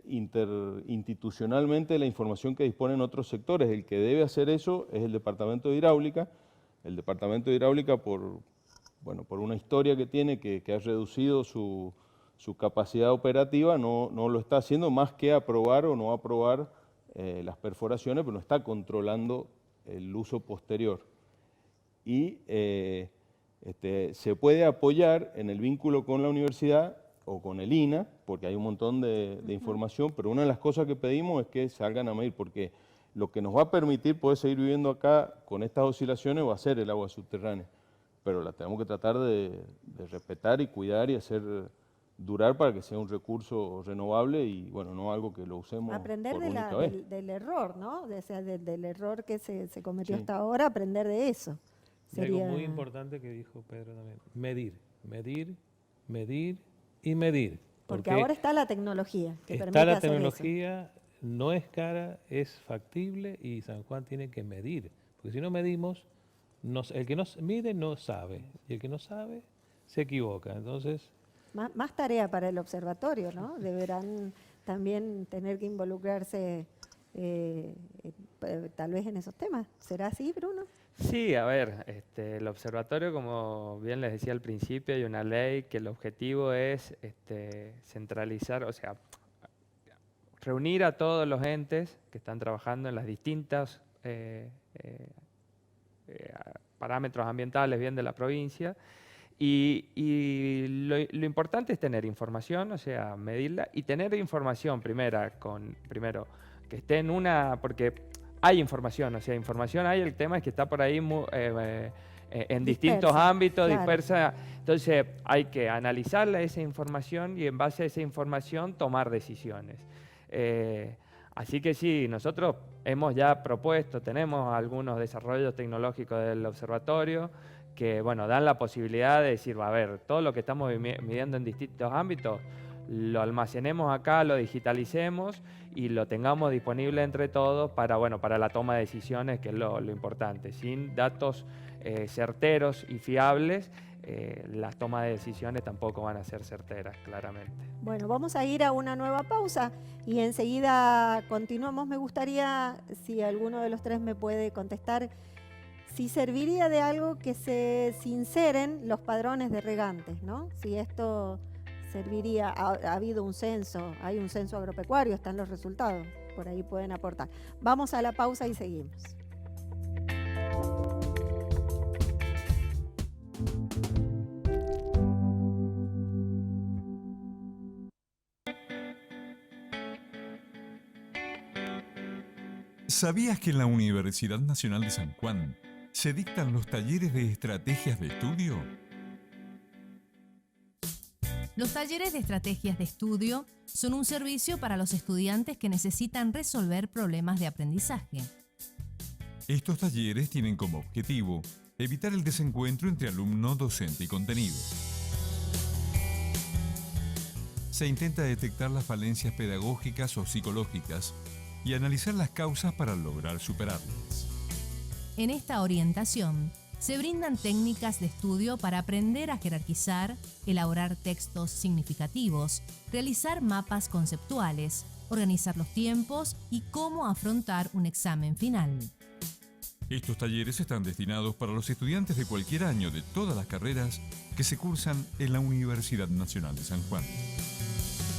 S4: interinstitucionalmente la información que disponen otros sectores. El que debe hacer eso es el Departamento de Hidráulica. El Departamento de Hidráulica, por una historia que tiene, que ha reducido su capacidad operativa, no lo está haciendo más que aprobar o no aprobar las perforaciones, pero no está controlando el uso posterior. Y se puede apoyar en el vínculo con la universidad o con el INA, porque hay un montón de información, pero una de las cosas que pedimos es que salgan a medir, porque lo que nos va a permitir poder seguir viviendo acá con estas oscilaciones va a ser el agua subterránea, pero la tenemos que tratar de respetar y cuidar y hacer durar para que sea un recurso renovable y bueno, no algo que lo usemos
S2: aprender
S4: por
S2: de
S4: única vez.
S2: del error, ¿no? O sea, del error que se cometió
S4: Sí.
S2: hasta ahora, aprender de eso.
S3: Y algo muy importante que dijo Pedro también, medir, medir, medir y medir.
S2: Porque ahora está la tecnología que permite
S3: está la
S2: hacer eso.
S3: tecnología, no es cara, es factible y San Juan tiene que medir. Porque si no medimos, el que no mide no sabe y el que no sabe se equivoca. Entonces,
S2: Más tarea para el observatorio, ¿no? Deberán también tener que involucrarse tal vez en esos temas. ¿Será así, Bruno?
S5: Sí, a ver, el observatorio, como bien les decía al principio, hay una ley que el objetivo es centralizar, o sea, reunir a todos los entes que están trabajando en las distintas parámetros ambientales bien de la provincia. Y lo importante es tener información, o sea, medirla y tener información primero que esté en porque hay información, o sea, información hay, el tema es que está por ahí en distintos ámbitos,
S2: claro.
S5: dispersa. Entonces hay que analizarla esa información y en base a esa información tomar decisiones. Así que sí, nosotros hemos ya propuesto, tenemos algunos desarrollos tecnológicos del observatorio que bueno, dan la posibilidad de decir, a ver, todo lo que estamos midiendo en distintos ámbitos, lo almacenemos acá, lo digitalicemos y lo tengamos disponible entre todos para la toma de decisiones, que es lo importante. Sin datos certeros y fiables, las tomas de decisiones tampoco van a ser certeras, claramente.
S2: Bueno, vamos a ir a una nueva pausa y enseguida continuamos. Me gustaría, si alguno de los tres me puede contestar, si serviría de algo que se sinceren los padrones de regantes, ¿no? Si esto serviría, ha habido un censo, hay un censo agropecuario, están los resultados, por ahí pueden aportar. Vamos a la pausa y seguimos.
S1: ¿Sabías que en la Universidad Nacional de San Juan se dictan los talleres de estrategias de estudio?
S9: Los talleres de estrategias de estudio son un servicio para los estudiantes que necesitan resolver problemas de aprendizaje.
S1: Estos talleres tienen como objetivo evitar el desencuentro entre alumno, docente y contenido. Se intenta detectar las falencias pedagógicas o psicológicas y analizar las causas para lograr superarlas.
S9: En esta orientación, se brindan técnicas de estudio para aprender a jerarquizar, elaborar textos significativos, realizar mapas conceptuales, organizar los tiempos y cómo afrontar un examen final.
S1: Estos talleres están destinados para los estudiantes de cualquier año de todas las carreras que se cursan en la Universidad Nacional de San Juan.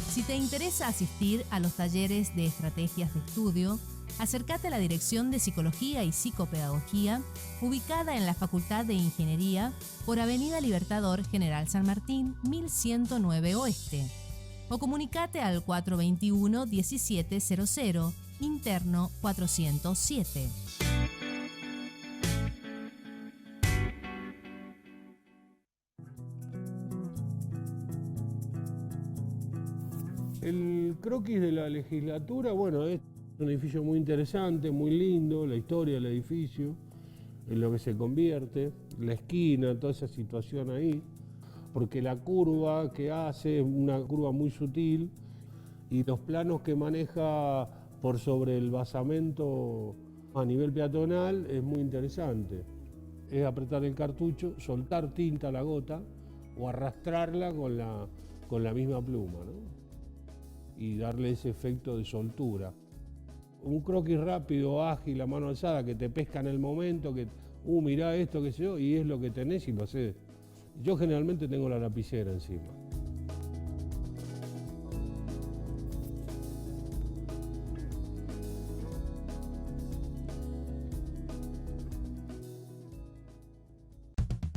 S9: Si te interesa asistir a los talleres de estrategias de estudio, acércate a la Dirección de Psicología y Psicopedagogía, ubicada en la Facultad de Ingeniería por Avenida Libertador General San Martín, 1109 Oeste. O comunicate al 421-1700, interno 407.
S10: El croquis de la legislatura, bueno, es un edificio muy interesante, muy lindo, la historia del edificio, en lo que se convierte, la esquina, toda esa situación ahí, porque la curva que hace es una curva muy sutil y los planos que maneja por sobre el basamento a nivel peatonal es muy interesante. Es apretar el cartucho, soltar tinta a la gota o arrastrarla con la misma pluma, ¿no? y darle ese efecto de soltura. Un croquis rápido, ágil, a mano alzada, que te pesca en el momento, que, mirá esto, qué sé yo, y es lo que tenés y lo hacés. Yo generalmente tengo la lapicera encima.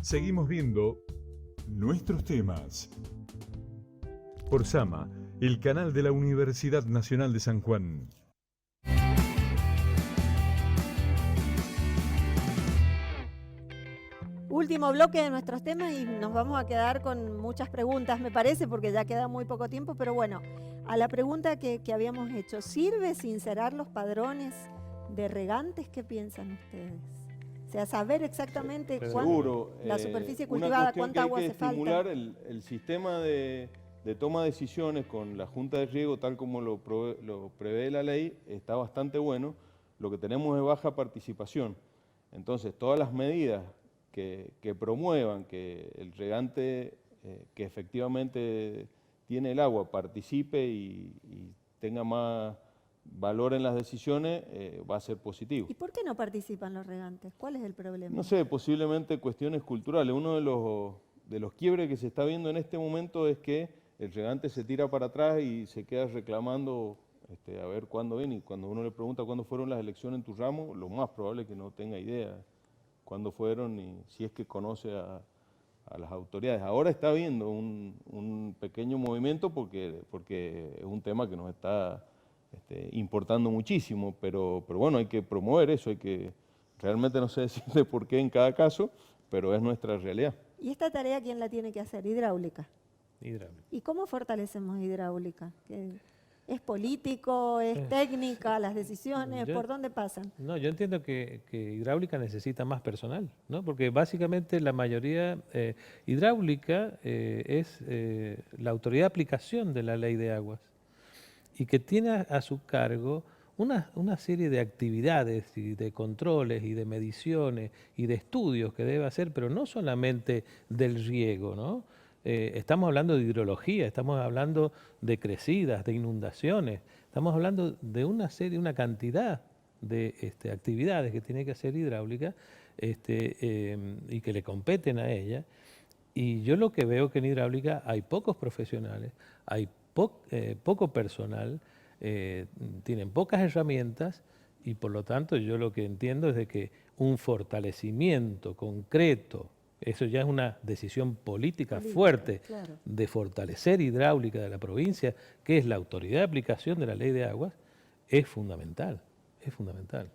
S1: Seguimos viendo nuestros temas. Por Sama, el canal de la Universidad Nacional de San Juan.
S2: Último bloque de nuestros temas y nos vamos a quedar con muchas preguntas, me parece, porque ya queda muy poco tiempo, pero bueno, a la pregunta que habíamos hecho, ¿sirve sincerar los padrones de regantes? ¿Qué piensan ustedes? O sea, saber exactamente la superficie cultivada, cuánta agua hace falta.
S4: Estimular el sistema de toma de decisiones con la Junta de Riego, tal como lo prevé la ley, está bastante bueno. Lo que tenemos es baja participación. Entonces, todas las medidas que promuevan que el regante que efectivamente tiene el agua participe y tenga más valor en las decisiones, va a ser positivo.
S2: ¿Y por qué no participan los regantes? ¿Cuál es el problema?
S4: No sé, posiblemente cuestiones culturales. Uno de los quiebres que se está viendo en este momento es que el regante se tira para atrás y se queda reclamando a ver cuándo viene. Y cuando uno le pregunta cuándo fueron las elecciones en tu ramo, lo más probable es que no tenga idea cuándo fueron y si es que conoce a las autoridades. Ahora está habiendo un pequeño movimiento porque es un tema que nos está importando muchísimo, pero bueno, hay que promover eso, realmente no sé decirle por qué en cada caso, pero es nuestra realidad.
S2: ¿Y esta tarea quién la tiene que hacer? Hidráulica.
S3: Hidráulica.
S2: ¿Y cómo fortalecemos hidráulica? ¿Es político? ¿Es técnica? ¿Las decisiones? ¿Por dónde pasan?
S3: No, yo entiendo que hidráulica necesita más personal, ¿no? Porque básicamente la mayoría, hidráulica es la autoridad de aplicación de la ley de aguas y que tiene a su cargo una serie de actividades y de controles y de mediciones y de estudios que debe hacer, pero no solamente del riego, ¿no? Estamos hablando de hidrología, estamos hablando de crecidas, de inundaciones, estamos hablando de una cantidad de actividades que tiene que hacer hidráulica y que le competen a ella. Y yo lo que veo que en hidráulica hay pocos profesionales, hay poco personal, tienen pocas herramientas y por lo tanto yo lo que entiendo es de que un fortalecimiento concreto, eso ya es una decisión política fuerte,
S2: claro,
S3: de fortalecer hidráulica de la provincia, que es la autoridad de aplicación de la ley de aguas, es fundamental, es fundamental.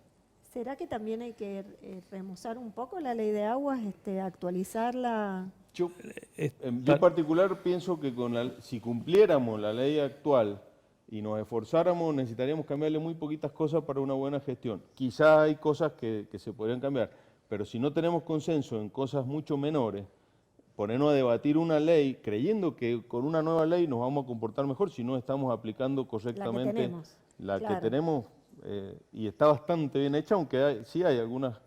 S2: ¿Será que también hay que remozar un poco la ley de aguas, actualizarla?
S4: Yo en particular pienso que si cumpliéramos la ley actual y nos esforzáramos, necesitaríamos cambiarle muy poquitas cosas para una buena gestión. Quizás hay cosas que se podrían cambiar, pero si no tenemos consenso en cosas mucho menores, ponernos a debatir una ley creyendo que con una nueva ley nos vamos a comportar mejor si no estamos aplicando correctamente la que tenemos, y está bastante bien hecha, aunque sí hay algunas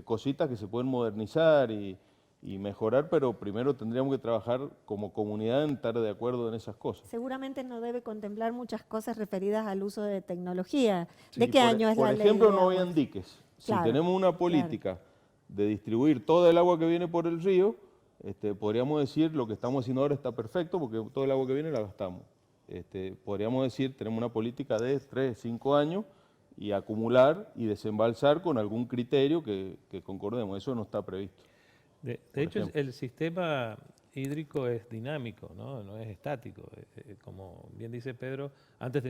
S4: cositas que se pueden modernizar y mejorar, pero primero tendríamos que trabajar como comunidad en estar de acuerdo en esas cosas.
S2: Seguramente no debe contemplar muchas cosas referidas al uso de tecnología.
S4: Sí,
S2: ¿De qué año es la ley?
S4: Por ejemplo, no
S2: de
S4: habían diques.
S2: Claro,
S4: si tenemos una política de distribuir todo el agua que viene por el río, podríamos decir lo que estamos haciendo ahora está perfecto porque todo el agua que viene la gastamos. Podríamos decir, tenemos una política de 3, 5 años y acumular y desembalsar con algún criterio que concordemos. Eso no está previsto.
S3: De hecho, el sistema hídrico es dinámico, no es estático. Como bien dice Pedro, antes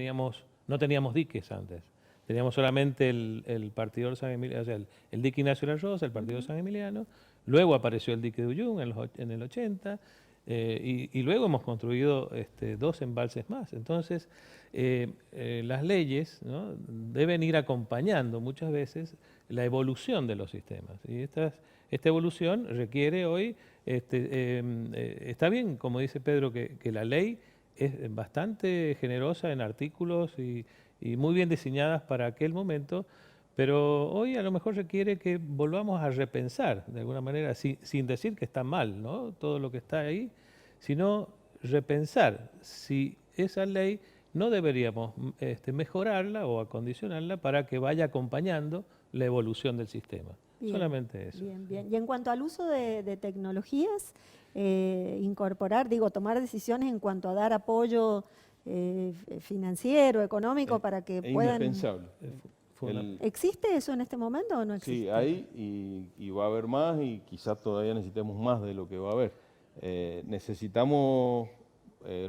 S3: no teníamos diques antes. Teníamos solamente el partidor San Emiliano, o sea, el dique Ignacio La Rosa, el partidor San Emiliano. Luego apareció el dique de Uyún en el 80 y luego hemos construido 2 embalses más. Entonces, las leyes, ¿no?, deben ir acompañando muchas veces la evolución de los sistemas. Y esta evolución requiere hoy, está bien, como dice Pedro, que la ley es bastante generosa en artículos y muy bien diseñadas para aquel momento, pero hoy a lo mejor requiere que volvamos a repensar de alguna manera, sin decir que está mal, ¿no?, todo lo que está ahí, sino repensar si esa ley no deberíamos mejorarla o acondicionarla para que vaya acompañando la evolución del sistema.
S2: Bien,
S3: Solamente eso.
S2: bien, bien. Y en cuanto al uso de tecnologías, incorporar, tomar decisiones en cuanto a dar apoyo financiero, económico, para que
S4: Es
S2: puedan...
S4: indispensable.
S2: ¿Existe eso en este momento o no existe?
S4: Sí, hay y va a haber más y quizás todavía necesitemos más de lo que va a haber. Necesitamos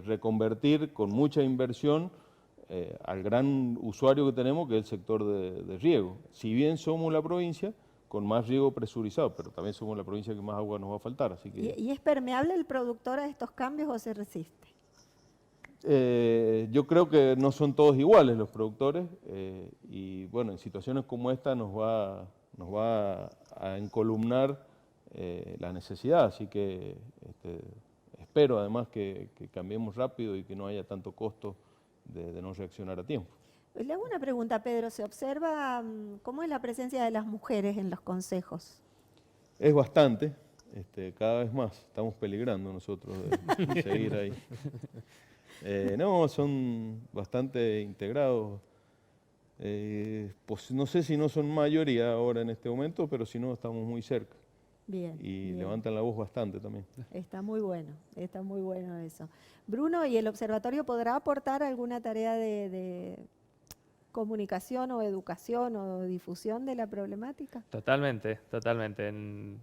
S4: reconvertir con mucha inversión al gran usuario que tenemos, que es el sector de riego. Si bien somos la provincia con más riego presurizado, pero también somos la provincia que más agua nos va a faltar. Así que,
S2: ¿Y es permeable el productor a estos cambios o se resiste?
S4: yo creo que no son todos iguales los productores y bueno, en situaciones como esta nos va a encolumnar la necesidad, así que espero además que cambiemos rápido y que no haya tanto costo de no reaccionar a tiempo.
S2: Le hago una pregunta, Pedro. ¿Se observa cómo es la presencia de las mujeres en los consejos?
S4: Es bastante, cada vez más. Estamos peligrando nosotros de seguir ahí. No, son bastante integrados. Pues no sé si no son mayoría ahora en este momento, pero si no, estamos muy cerca.
S2: Bien.
S4: Y
S2: bien.
S4: levantan la voz bastante también.
S2: Está muy bueno eso. Bruno, ¿y el observatorio podrá aportar alguna tarea de comunicación o educación o difusión de la problemática?
S5: Totalmente, totalmente.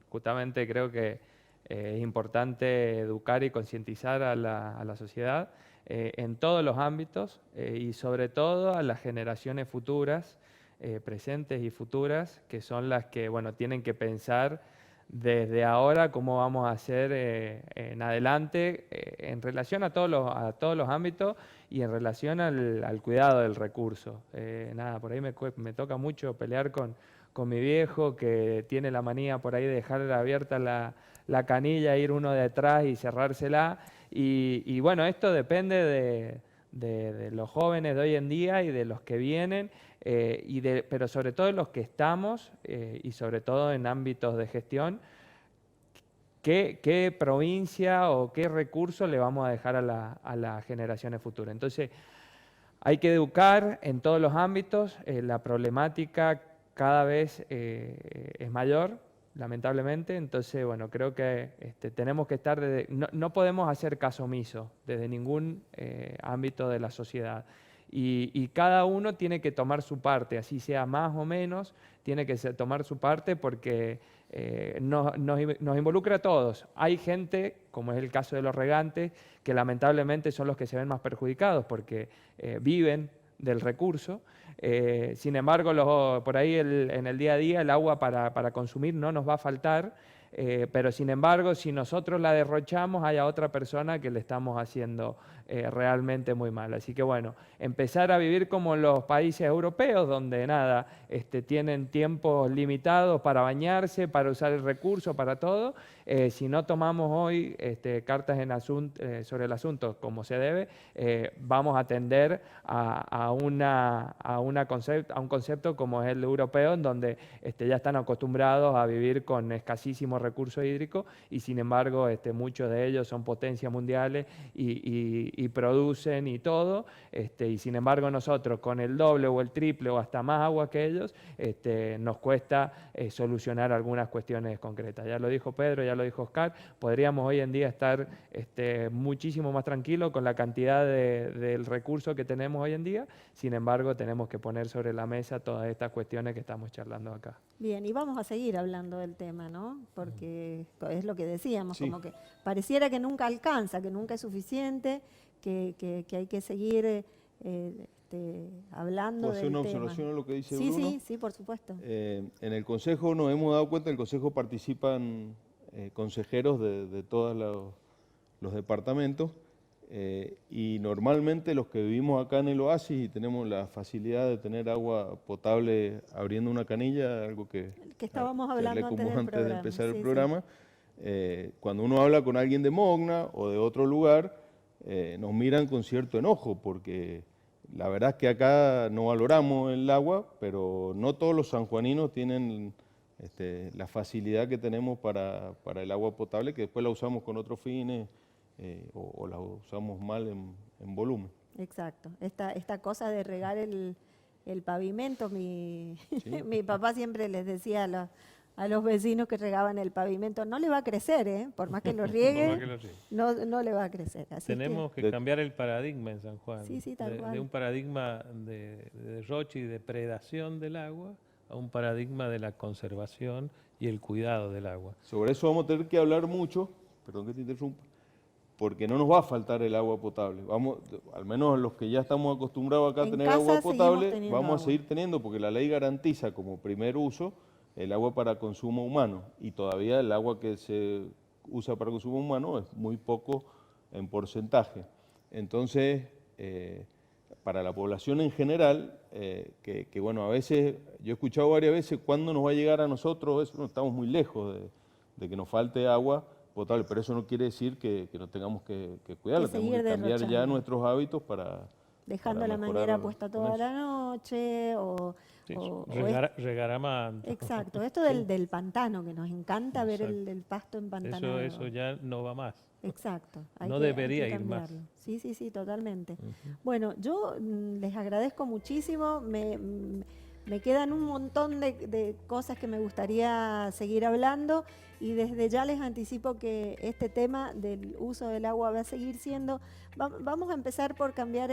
S5: Justamente creo que es importante educar y concientizar a la sociedad en todos los ámbitos y sobre todo a las generaciones futuras, presentes y futuras, que son las que tienen que pensar desde ahora cómo vamos a hacer en adelante en relación a todos los ámbitos y en relación al cuidado del recurso. Nada, por ahí me toca mucho pelear con mi viejo, que tiene la manía por ahí de dejar abierta la canilla, ir uno detrás y cerrársela. Y bueno, esto depende de los jóvenes de hoy en día y de los que vienen, pero sobre todo de los que estamos y sobre todo en ámbitos de gestión. ¿Qué provincia o qué recurso le vamos a dejar a las generaciones futuras? Entonces, hay que educar en todos los ámbitos. La problemática cada vez es mayor, lamentablemente. Entonces, creo que tenemos que estar no podemos hacer caso omiso desde ningún ámbito de la sociedad. Y cada uno tiene que tomar su parte, así sea más o menos, tiene que tomar su parte porque nos involucra a todos. Hay gente, como es el caso de los regantes, que lamentablemente son los que se ven más perjudicados porque viven del recurso. Sin embargo, por ahí en el día a día el agua para consumir no nos va a faltar, pero sin embargo, si nosotros la derrochamos, hay a otra persona que le estamos haciendo realmente muy mal. Así que empezar a vivir como los países europeos, donde tienen tiempos limitados para bañarse, para usar el recurso, para todo. Si no tomamos hoy cartas sobre el asunto como se debe, vamos a tender a un concepto como es el europeo, en donde ya están acostumbrados a vivir con escasísimos recursos hídricos y sin embargo muchos de ellos son potencias mundiales y producen y todo, y sin embargo nosotros con el doble o el triple o hasta más agua que ellos, nos cuesta solucionar algunas cuestiones concretas. Ya lo dijo Pedro, ya lo dijo Oscar, podríamos hoy en día estar muchísimo más tranquilos con la cantidad del recurso que tenemos hoy en día, sin embargo tenemos que poner sobre la mesa todas estas cuestiones que estamos charlando acá.
S2: Bien, y vamos a seguir hablando del tema, ¿no? Porque es lo que decíamos,
S4: Sí.
S2: como que pareciera que nunca alcanza, que nunca es suficiente, que hay que seguir hablando
S4: ¿Puedo
S2: del
S4: hacer una
S2: tema.
S4: observación a lo que dice
S2: Sí,
S4: Bruno?
S2: sí, por supuesto.
S4: En el Consejo nos hemos dado cuenta, en el Consejo participan consejeros de todos los departamentos y normalmente los que vivimos acá en el oasis y tenemos la facilidad de tener agua potable abriendo una canilla, algo que
S2: estábamos
S4: hablé
S2: hablando
S4: como antes de empezar
S2: sí,
S4: el
S2: sí.
S4: programa, cuando uno habla con alguien de Mogna o de otro lugar, nos miran con cierto enojo porque la verdad es que acá no valoramos el agua, pero no todos los sanjuaninos tienen la facilidad que tenemos para el agua potable, que después la usamos con otros fines o la usamos mal en volumen.
S2: exacto. Esta cosa de regar el pavimento, mi
S4: Sí.
S2: papá siempre les decía a los vecinos que regaban el pavimento, no le va a crecer, por más que lo
S3: Por más
S2: riegue,
S3: que lo riegue.
S2: no le va a crecer. Así
S3: Tenemos que
S4: De-
S3: cambiar el paradigma en San Juan.
S2: Sí, sí, tal cual.
S3: De un paradigma de derroche y depredación del agua a un paradigma de la conservación y el cuidado del agua.
S4: Sobre eso vamos a tener que hablar mucho, perdón que te interrumpa, porque no nos va a faltar el agua potable. Vamos, al menos los que ya estamos acostumbrados acá a
S2: En
S4: tener
S2: casa
S4: agua
S2: seguimos
S4: potable,
S2: teniendo
S4: vamos a
S2: agua.
S4: seguir teniendo, porque la ley garantiza como primer uso el agua para consumo humano, y todavía el agua que se usa para consumo humano es muy poco en porcentaje. Entonces, para la población en general, que bueno, a veces, yo he escuchado varias veces, ¿cuándo nos va a llegar a nosotros? Eso, no, estamos muy lejos de que nos falte agua potable, pero eso no quiere decir que no tengamos que cuidarla,
S2: Que
S4: tenemos
S2: seguir
S4: que cambiar ya
S2: derrochando.
S4: nuestros hábitos para
S2: Dejando
S4: para
S2: la
S4: mejorar
S2: manguera puesta
S4: con
S2: toda
S4: eso.
S2: la noche
S3: Sí,
S2: o
S3: regar a mano.
S2: exacto, esto del pantano, que nos encanta ver el pasto empantanado.
S3: Eso ya no va más.
S2: Exacto.
S3: No debería ir más.
S2: cambiarlo. Sí, sí, sí, totalmente. Bueno, yo les agradezco muchísimo. Me quedan un montón de cosas que me gustaría seguir hablando y desde ya les anticipo que este tema del uso del agua va a seguir siendo. Vamos a empezar por cambiar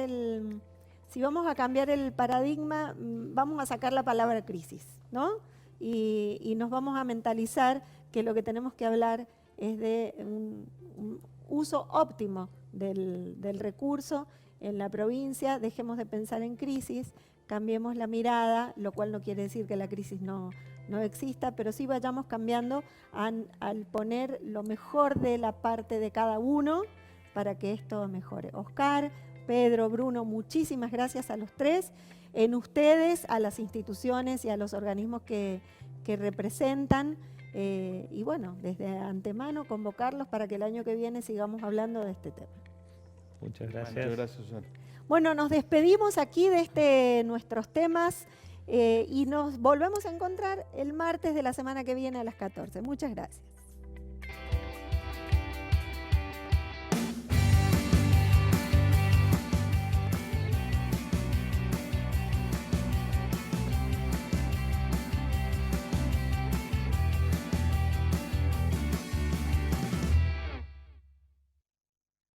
S2: si vamos a cambiar el paradigma, vamos a sacar la palabra crisis, ¿no? Y nos vamos a mentalizar que lo que tenemos que hablar es de un uso óptimo del recurso en la provincia. Dejemos de pensar en crisis, cambiemos la mirada, lo cual no quiere decir que la crisis no exista, pero sí vayamos cambiando al poner lo mejor de la parte de cada uno para que esto mejore. Oscar, Pedro, Bruno, muchísimas gracias a los tres, en ustedes, a las instituciones y a los organismos que representan. Y bueno, desde antemano convocarlos para que el año que viene sigamos hablando de este tema.
S3: Muchas gracias.
S4: Muchas gracias, Susana.
S2: Bueno, nos despedimos aquí de nuestros temas y nos volvemos a encontrar el martes de la semana que viene a las 14. Muchas gracias.